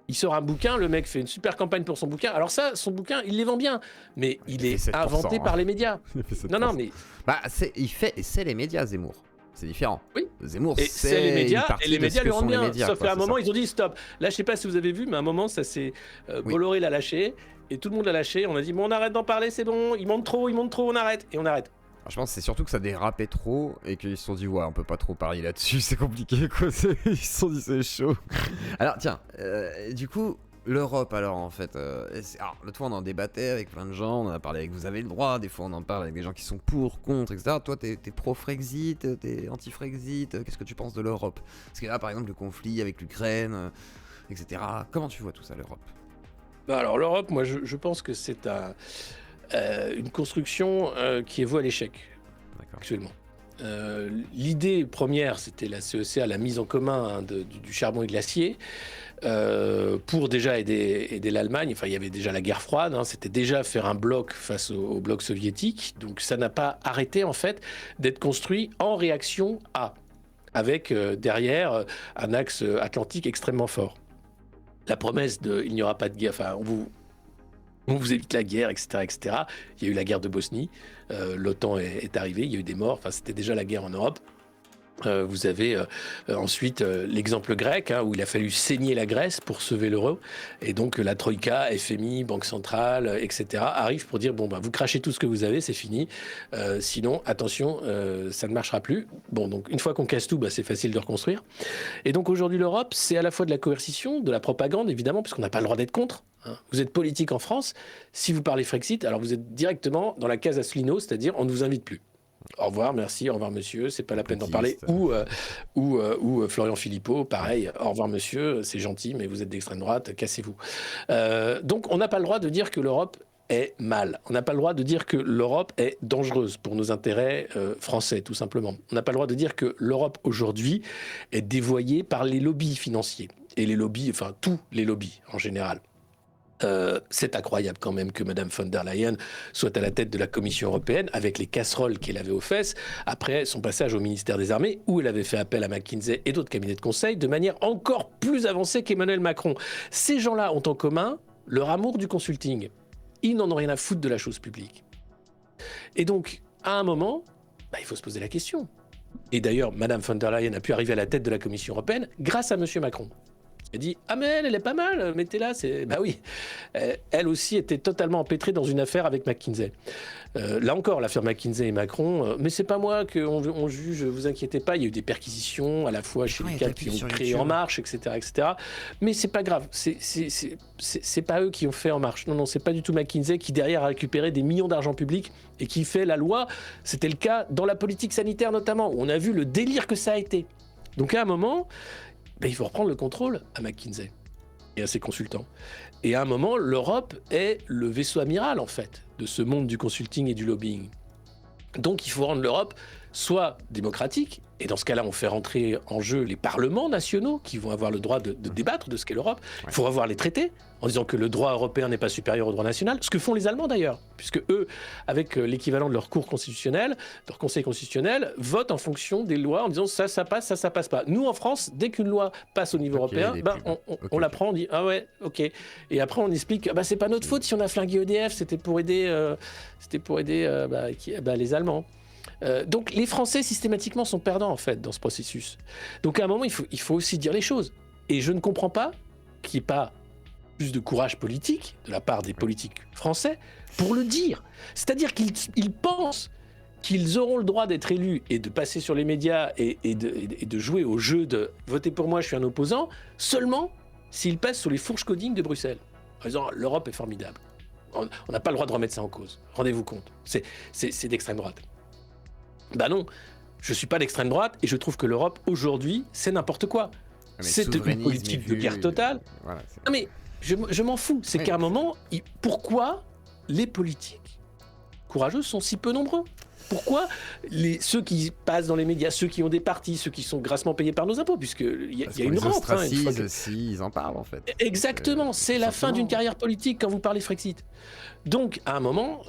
Il sort un bouquin, le mec fait une super campagne pour son bouquin. Alors ça, son bouquin, il les vend bien, mais il est inventé par les médias. Non, mais... Bah, c'est les médias, Zemmour. C'est différent. Oui. Zemmour, c'est les médias, et les médias lui rendent bien. Sauf qu'à un moment, ça. ils ont dit stop. Là, je sais pas si vous avez vu, mais à un moment, ça s'est... Bolloré l'a lâché, et tout le monde l'a lâché. On a dit, bon, on arrête d'en parler, c'est bon, il monte trop, on arrête. Et on arrête. Alors, je pense que c'est surtout que ça dérapait trop et qu'ils se sont dit ouais on peut pas trop parler là-dessus, c'est compliqué quoi, ils se sont dit c'est chaud. Alors tiens, du coup l'Europe alors en fait, alors l'autre fois on en débattait avec plein de gens, on en a parlé avec Vous avez le droit, des fois on en parle avec des gens qui sont pour, contre, etc. Toi t'es pro-Frexit, t'es anti-Frexit, qu'est-ce que tu penses de l'Europe ? Parce que là par exemple le conflit avec l'Ukraine, etc. Comment tu vois tout ça l'Europe ? Alors l'Europe, moi je pense que c'est une construction qui est vouée à l'échec actuellement. L'idée première, c'était la CECA, la mise en commun du charbon et de l'acier, pour déjà aider l'Allemagne. Enfin, il y avait déjà la guerre froide, c'était déjà faire un bloc face au bloc soviétique. Donc ça n'a pas arrêté en fait d'être construit en réaction avec derrière un axe atlantique extrêmement fort. La promesse il n'y aura pas de guerre, enfin on vous évite la guerre, etc., etc. Il y a eu la guerre de Bosnie, l'OTAN est arrivée, il y a eu des morts, enfin c'était déjà la guerre en Europe. Vous avez ensuite l'exemple grec, où il a fallu saigner la Grèce pour sauver l'euro. Et donc la Troïka, FMI, Banque centrale, etc. arrivent pour dire, bon, vous crachez tout ce que vous avez, c'est fini. Sinon, attention, ça ne marchera plus. Bon, donc une fois qu'on casse tout, c'est facile de reconstruire. Et donc aujourd'hui, l'Europe, c'est à la fois de la coercition, de la propagande, évidemment, parce qu'on n'a pas le droit d'être contre. Vous êtes politique en France, si vous parlez Frexit, alors vous êtes directement dans la case Asselineau, c'est-à-dire on ne vous invite plus. Au revoir, merci, au revoir monsieur, c'est pas la peine d'en parler. Ou Florian Philippot, pareil, au revoir monsieur, c'est gentil, mais vous êtes d'extrême droite, cassez-vous. Donc on n'a pas le droit de dire que l'Europe est mal. On n'a pas le droit de dire que l'Europe est dangereuse pour nos intérêts français, tout simplement. On n'a pas le droit de dire que l'Europe, aujourd'hui, est dévoyée par les lobbies financiers. Et les lobbies, enfin, tous les lobbies, en général. C'est incroyable quand même que Mme von der Leyen soit à la tête de la Commission européenne avec les casseroles qu'elle avait aux fesses après son passage au ministère des Armées où elle avait fait appel à McKinsey et d'autres cabinets de conseil de manière encore plus avancée qu'Emmanuel Macron. Ces gens-là ont en commun leur amour du consulting. Ils n'en ont rien à foutre de la chose publique. Et donc, à un moment, il faut se poser la question. Et d'ailleurs, Mme von der Leyen a pu arriver à la tête de la Commission européenne grâce à M. Macron. Elle dit « Ah mais elle est pas mal, mettez-la ». Bah oui, elle aussi était totalement empêtrée dans une affaire avec McKinsey. Là encore, l'affaire McKinsey et Macron, mais c'est pas moi qu'on juge, vous inquiétez pas, il y a eu des perquisitions à la fois chez les cadres qui ont créé En Marche, etc., etc. Mais c'est pas grave, c'est pas eux qui ont fait En Marche. Non, c'est pas du tout McKinsey qui derrière a récupéré des millions d'argent public et qui fait la loi. C'était le cas dans la politique sanitaire notamment, où on a vu le délire que ça a été. Donc à un moment... il faut reprendre le contrôle à McKinsey et à ses consultants. Et à un moment, l'Europe est le vaisseau amiral, en fait, de ce monde du consulting et du lobbying. Donc il faut rendre l'Europe soit démocratique, et dans ce cas-là, on fait rentrer en jeu les parlements nationaux qui vont avoir le droit de débattre de ce qu'est l'Europe. Il faut revoir les traités en disant que le droit européen n'est pas supérieur au droit national, ce que font les Allemands d'ailleurs, puisque eux, avec l'équivalent de leur cour constitutionnelle, leur conseil constitutionnel, votent en fonction des lois en disant ça passe, ça passe pas. Nous en France, dès qu'une loi passe au niveau européen, on la prend, on dit ah ouais, ok. Et après on explique c'est pas notre faute si on a flingué EDF, c'était pour aider les Allemands. Donc les Français systématiquement sont perdants en fait dans ce processus. Donc à un moment il faut aussi dire les choses. Et je ne comprends pas qu'il n'y ait pas plus de courage politique de la part des politiques français pour le dire. C'est-à-dire qu'ils pensent qu'ils auront le droit d'être élus et de passer sur les médias et de jouer au jeu de voter pour moi, je suis un opposant, seulement s'ils passent sous les fourches coding de Bruxelles. En disant l'Europe est formidable. On n'a pas le droit de remettre ça en cause. Rendez-vous compte. C'est d'extrême droite. Non, je suis pas d'extrême droite et je trouve que l'Europe aujourd'hui c'est n'importe quoi. C'est une politique de guerre totale. Voilà, non mais je m'en fous. C'est qu'à un moment, pourquoi les politiques courageux sont si peu nombreux ? Pourquoi ceux qui passent dans les médias, ceux qui ont des partis, ceux qui sont grassement payés par nos impôts, puisqu'il y a une rente. Si, ils en parlent en fait. Exactement, c'est la fin d'une carrière politique quand vous parlez Frexit. Donc à un moment,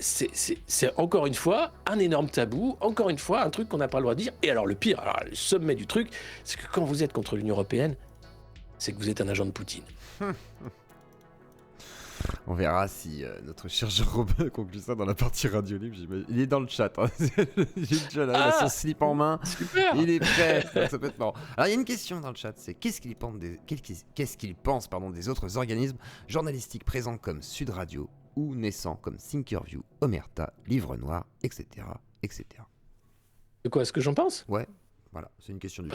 c'est encore une fois un énorme tabou, encore une fois un truc qu'on n'a pas le droit de dire. Et alors le pire, le sommet du truc, c'est que quand vous êtes contre l'Union Européenne, c'est que vous êtes un agent de Poutine. On verra si notre cher Robin conclut ça dans la partie radio libre. Il est dans le chat. Hein. J'ai déjà là, il a son slip en main. Super. Il est prêt. Ça peut être marrant. Alors il y a une question dans le chat. C'est qu'est-ce qu'il pense des autres organismes journalistiques présents comme Sud Radio ou naissants comme Thinkerview, Omerta, Livre Noir, etc., etc. De quoi, ce que j'en pense ? Ouais. Voilà, c'est une question du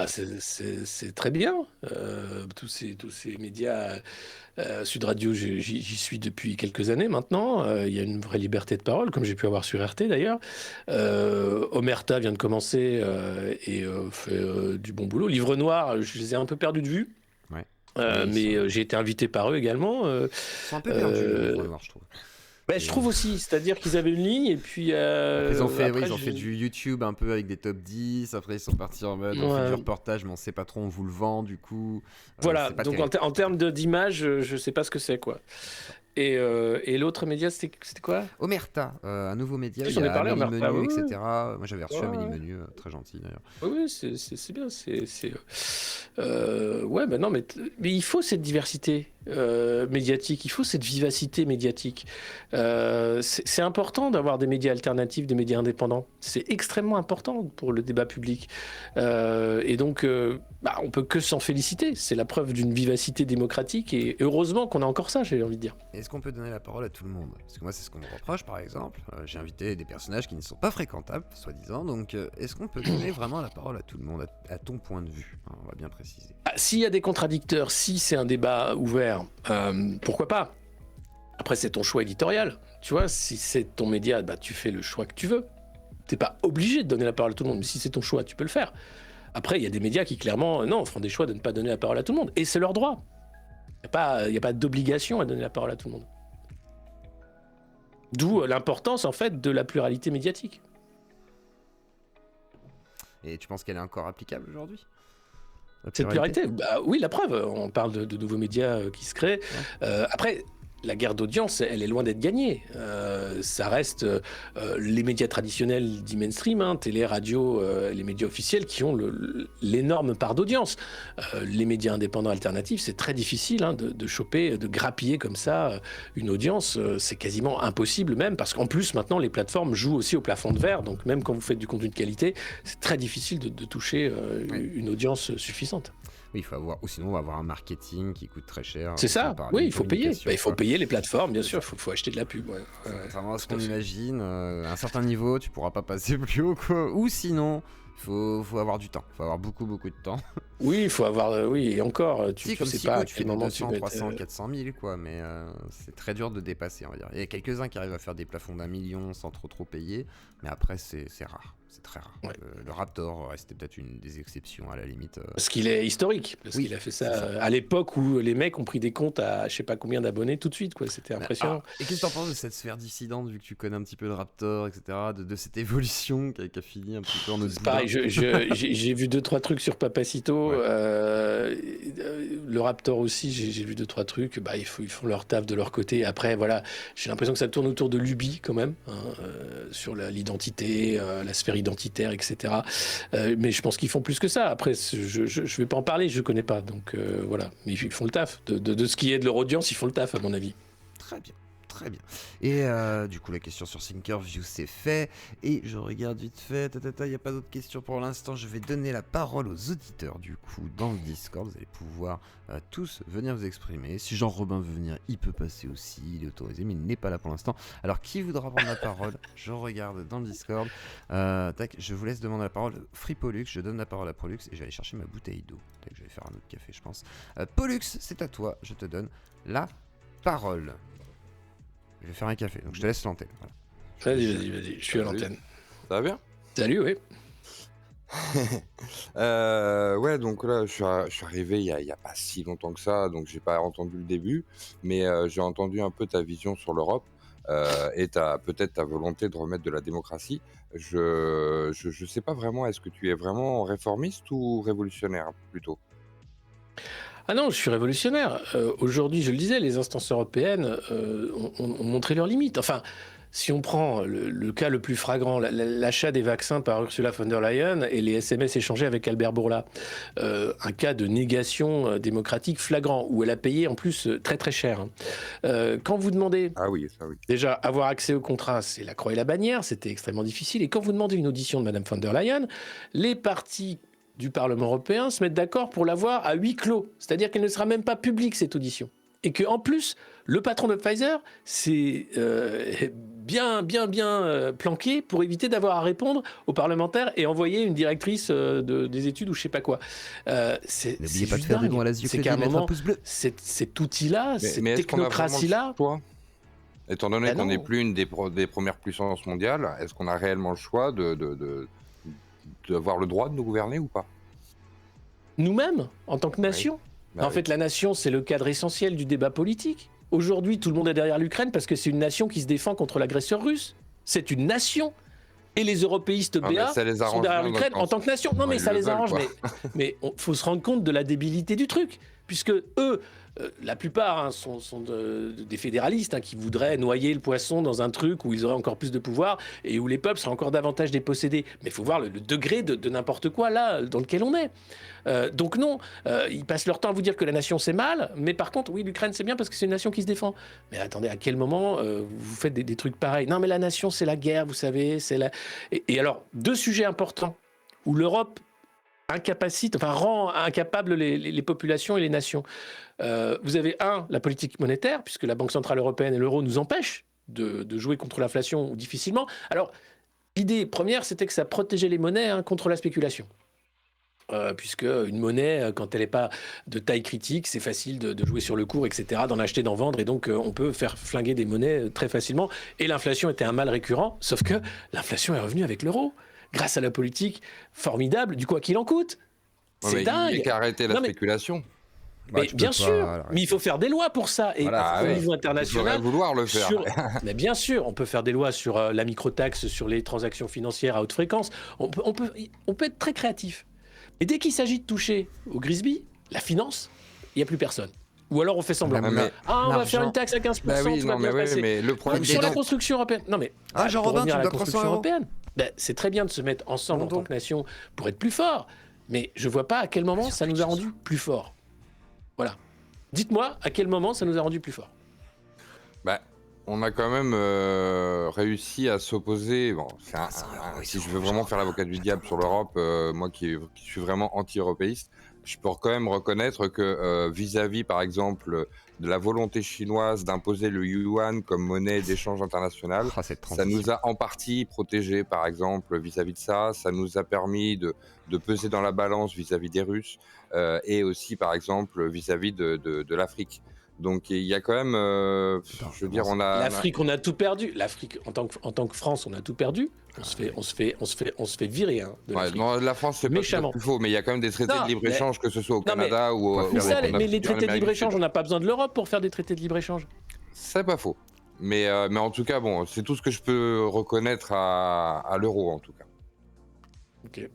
c'est très bien. Tous ces médias, Sud Radio, j'y suis depuis quelques années maintenant. Il y a une vraie liberté de parole, comme j'ai pu avoir sur RT d'ailleurs. Omerta vient de commencer et fait du bon boulot. Livre Noir, je les ai un peu perdus de vue. Ouais. Mais j'ai été invité par eux également. Ils sont un peu perdus, Livre Noir, je trouve. Je trouve aussi, c'est-à-dire qu'ils avaient une ligne et puis... ils ont fait du YouTube un peu avec des top 10, après ils sont partis en mode on fait du reportage mais on sait pas trop, on vous le vend du coup. Voilà, donc en termes d'image, je sais pas ce que c'est quoi. Et l'autre média, c'était quoi ? Omerta, un nouveau média, il y a Amélie Menu, etc. Moi j'avais reçu Amélie Menu, très gentil d'ailleurs. Oui, c'est bien, non, mais il faut cette diversité médiatique, il faut cette vivacité médiatique. C'est important d'avoir des médias alternatifs, des médias indépendants. C'est extrêmement important pour le débat public. Et donc, on peut que s'en féliciter. C'est la preuve d'une vivacité démocratique et heureusement qu'on a encore ça, j'ai envie de dire. Est-ce qu'on peut donner la parole à tout le monde ? Parce que moi, c'est ce qu'on me reproche, par exemple. J'ai invité des personnages qui ne sont pas fréquentables, soi-disant. Donc, est-ce qu'on peut donner vraiment la parole à tout le monde, à ton point de vue ? On va bien préciser. S'il y a des contradicteurs, si c'est un débat ouvert, pourquoi pas ? Après, c'est ton choix éditorial. Tu vois, si c'est ton média, tu fais le choix que tu veux. T'es pas obligé de donner la parole à tout le monde, mais si c'est ton choix, tu peux le faire. Après, il y a des médias qui, clairement, feront des choix de ne pas donner la parole à tout le monde. Et c'est leur droit. Il n'y a pas d'obligation à donner la parole à tout le monde. D'où l'importance en fait de la pluralité médiatique. Et tu penses qu'elle est encore applicable aujourd'hui? Cette pluralité, bah, oui, la preuve, on parle de nouveaux médias qui se créent. Après, la guerre d'audience, elle est loin d'être gagnée. Ça reste les médias traditionnels dits mainstream, hein, télé, radio, les médias officiels qui ont l'énorme part d'audience. Les médias indépendants alternatifs, c'est très difficile hein, de choper, de grappiller comme ça une audience. C'est quasiment impossible même, parce qu'en plus, maintenant, les plateformes jouent aussi au plafond de verre. Donc même quand vous faites du contenu de qualité, c'est très difficile de toucher une audience suffisante. Oui, il faut avoir, ou sinon on va avoir un marketing qui coûte très cher. C'est ça, oui, il faut payer. Il faut payer les plateformes, bien sûr, il faut acheter de la pub. Contrairement à ce qu'on imagine, à un certain niveau, tu pourras pas passer plus haut, quoi. Ou sinon, il faut avoir du temps, il faut avoir beaucoup de temps. Oui, il faut avoir, oui, et encore, tu sais pas à quel moment 200, 300, 400 000, quoi, mais c'est très dur de dépasser, on va dire. Il y a quelques-uns qui arrivent à faire des plafonds d'1 million sans trop payer, mais après, c'est rare. C'est très rare. Ouais. Le Raptor restait peut-être une des exceptions à la limite. Parce qu'il est historique. Parce qu'il a fait ça à l'époque où les mecs ont pris des comptes à je sais pas combien d'abonnés tout de suite, quoi. C'était impressionnant. Et qu'est-ce que t'en penses de cette sphère dissidente, vu que tu connais un petit peu le Raptor, etc., de cette évolution qui a fini un petit peu en autre. Pareil, j'ai vu 2-3 trucs sur Papacito. Ouais. Le Raptor aussi, j'ai vu 2-3 trucs. Bah, ils font leur taf de leur côté. Après, voilà, j'ai l'impression que ça tourne autour de l'ubi quand même, hein, sur l'identité, la sphère identitaire, etc. Mais je pense qu'ils font plus que ça. Après, je vais pas en parler, je connais pas. Donc voilà, mais ils font le taf. De ce qui est de leur audience, ils font le taf, à mon avis. Très bien. Très bien. Et du coup, la question sur Thinkerview, c'est fait. Et je regarde vite fait. Il n'y a pas d'autres questions pour l'instant. Je vais donner la parole aux auditeurs, du coup, dans le Discord. Vous allez pouvoir tous venir vous exprimer. Si Jean-Robin veut venir, il peut passer aussi. Il est autorisé, mais il n'est pas là pour l'instant. Alors, qui voudra prendre la parole? Je regarde dans le Discord. Je vous laisse demander la parole. Free Pollux, je donne la parole à Pollux. Et je vais aller chercher ma bouteille d'eau. Je vais faire un autre café, je pense. Pollux, c'est à toi. Je te donne la parole. Je vais faire un café, donc je te laisse l'antenne. Voilà. Vas-y, je suis à l'antenne. Ça va bien? Salut, oui. Ouais, donc là, je suis arrivé il y a pas si longtemps que ça, donc j'ai pas entendu le début, mais j'ai entendu un peu ta vision sur l'Europe et peut-être ta volonté de remettre de la démocratie. Je sais pas vraiment, est-ce que tu es vraiment réformiste ou révolutionnaire plutôt? Ah non, je suis révolutionnaire. Aujourd'hui, je le disais, les instances européennes ont montré leurs limites. Enfin, si on prend le cas le plus flagrant, l'achat des vaccins par Ursula von der Leyen et les SMS échangés avec Albert Bourla, un cas de négation démocratique flagrant, où elle a payé en plus très très cher. Quand vous demandez, ah oui, ça oui. Déjà, avoir accès au contrat, c'est la croix et la bannière, c'était extrêmement difficile. Et quand vous demandez une audition de Madame von der Leyen, les partis du Parlement européen se mettent d'accord pour l'avoir à huis clos. C'est-à-dire qu'elle ne sera même pas publique, cette audition. Et qu'en plus, le patron de Pfizer s'est bien planqué pour éviter d'avoir à répondre aux parlementaires et envoyer une directrice des études ou je sais pas quoi. N'oubliez pas de faire des dons à l'Asie, c'est qu'à un moment, cet outil-là, cette technocratie-là... Étant donné qu'on n'est plus une des premières puissances mondiales, est-ce qu'on a réellement le choix d'avoir le droit de nous gouverner ou pas? Nous-mêmes, en tant que nation. En fait, la nation, c'est le cadre essentiel du débat politique. Aujourd'hui, tout le monde est derrière l'Ukraine parce que c'est une nation qui se défend contre l'agresseur russe. C'est une nation. Et les européistes BA sont derrière l'Ukraine en tant que nation. Non, mais ça les arrange. Mais il faut se rendre compte de la débilité du truc. Puisque eux, la plupart sont des fédéralistes qui voudraient noyer le poisson dans un truc où ils auraient encore plus de pouvoir et où les peuples seraient encore davantage dépossédés. Mais il faut voir le degré de n'importe quoi là dans lequel on est. Donc non, ils passent leur temps à vous dire que la nation c'est mal, mais par contre, oui, l'Ukraine c'est bien parce que c'est une nation qui se défend. Mais attendez, à quel moment vous faites des trucs pareils? Non, mais la nation c'est la guerre, vous savez. Et alors, 2 sujets importants où l'Europe rend incapables les populations et les nations. Vous avez la politique monétaire, puisque la Banque Centrale Européenne et l'euro nous empêchent de jouer contre l'inflation ou difficilement. Alors, l'idée première, c'était que ça protégeait les monnaies contre la spéculation. Puisque une monnaie, quand elle n'est pas de taille critique, c'est facile de jouer sur le cours, etc., d'en acheter, d'en vendre, et donc on peut faire flinguer des monnaies très facilement. Et l'inflation était un mal récurrent, sauf que l'inflation est revenue avec l'euro, grâce à la politique formidable du quoi qu'il en coûte. C'est dingue. Il n'y a qu'à arrêter la spéculation. Bah, Mais tu peux bien pas sûr, l'arrêter. mais il faut faire des lois pour ça. Et Voilà, au ouais. niveau Il faudrait international, vouloir le faire. mais bien sûr, on peut faire des lois sur la microtaxe sur les transactions financières à haute fréquence. On peut être très créatif. Et dès qu'il s'agit de toucher au Grisby, la finance, il n'y a plus personne. Ou alors on fait semblant. La- mais- On va l'argent. faire une taxe à 15%, Bah oui, tout va non, bien mais, se passer. mais le problème, Mais Sur donc- la construction européenne. Non mais Ah, Jean pour Robin, revenir tu à me la dois 300 construction euros. européenne, c'est très bien de se mettre ensemble Non, en tant donc. que nation pour être plus fort. Mais je vois pas à quel moment ça nous a rendu plus fort. Voilà. Dites-moi à quel moment ça nous a rendu plus fort. bah, on a quand même réussi à s'opposer. Bon, si je veux vraiment faire l'avocat du diable sur l'Europe, moi qui suis vraiment anti-européiste, je peux quand même reconnaître que vis-à-vis, par exemple, de la volonté chinoise d'imposer le yuan comme monnaie d'échange international, Ah, cette ça transition. nous a en partie protégés, par exemple, vis-à-vis de ça. Ça nous a permis de peser dans la balance vis-à-vis des Russes et aussi, par exemple, vis-à-vis de l'Afrique. Donc il y a quand même, je veux dire, on a L'Afrique, on a tout perdu. L'Afrique, en tant que France, on a tout perdu. On se fait virer hein, de ouais, l'Afrique. non, la France, c'est pas tout Méchamment. à fait faux, mais il y a quand même des traités Non, de libre-échange, que ce soit au non, mais- Canada ou Pas au faire Ça, les- en mais les Afrique, en traités de Amérique du libre-échange, Sud. on n'a pas besoin de l'Europe pour faire des traités de libre-échange. C'est pas faux. Mais en tout cas, bon, c'est tout ce que je peux reconnaître à l'euro, en tout cas. Ok.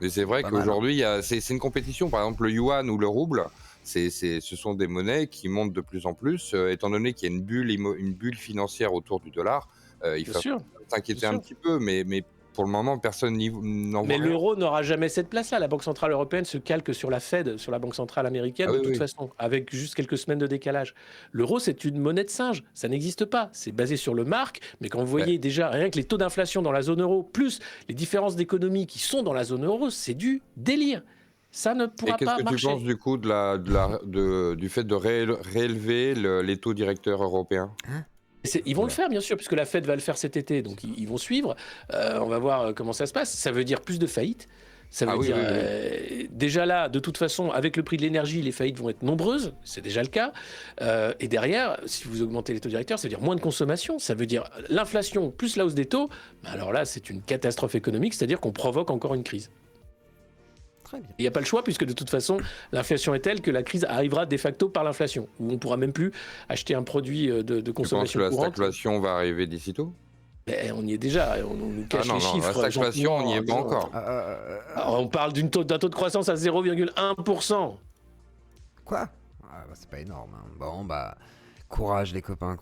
Mais c'est vrai Pas mal, qu'aujourd'hui, c'est une compétition. Par exemple, le yuan ou le rouble, ce sont des monnaies qui montent de plus en plus, étant donné qu'il y a une bulle financière autour du dollar. Il Bien faut sûr. s'inquiéter bien un sûr. petit peu, mais pour le moment, personne n'en voit Mais rien. l'euro n'aura jamais cette place-là. La Banque Centrale Européenne se calque sur la Fed, sur la Banque Centrale Américaine, Ah de oui, toute oui. façon, avec juste quelques semaines de décalage. L'euro, c'est une monnaie de singe. Ça n'existe pas. C'est basé sur le marque. Mais quand vous voyez déjà rien que les taux d'inflation dans la zone euro, plus les différences d'économie qui sont dans la zone euro, c'est du délire. Ça ne Et pourra qu'est-ce pas que tu marcher. penses du coup du fait de réélever les taux directeurs européens? Ils vont le faire, bien sûr, puisque la Fed va le faire cet été, donc ils vont suivre. On va voir comment ça se passe. Ça veut dire plus de faillites. Ça veut Ah oui, dire, oui, oui. déjà là, de toute façon, avec le prix de l'énergie, les faillites vont être nombreuses. C'est déjà le cas. Et derrière, si vous augmentez les taux directeurs, ça veut dire moins de consommation. Ça veut dire l'inflation plus la hausse des taux. Ben alors là, c'est une catastrophe économique, c'est-à-dire qu'on provoque encore une crise. Très bien. Il n'y a pas le choix, puisque de toute façon, l'inflation est telle que la crise arrivera de facto par l'inflation, où on ne pourra même plus acheter un produit de Tu penses consommation que la courante. stagflation va arriver d'ici tôt? Ben, on y est déjà, on nous Ah cache non, les non, chiffres. la stagflation, on n'y est pas gentiment, encore. Alors, on parle d'un taux de croissance à 0,1%. Quoi? Ah, bah, c'est pas énorme. Hein. Bon, bah, courage les copains.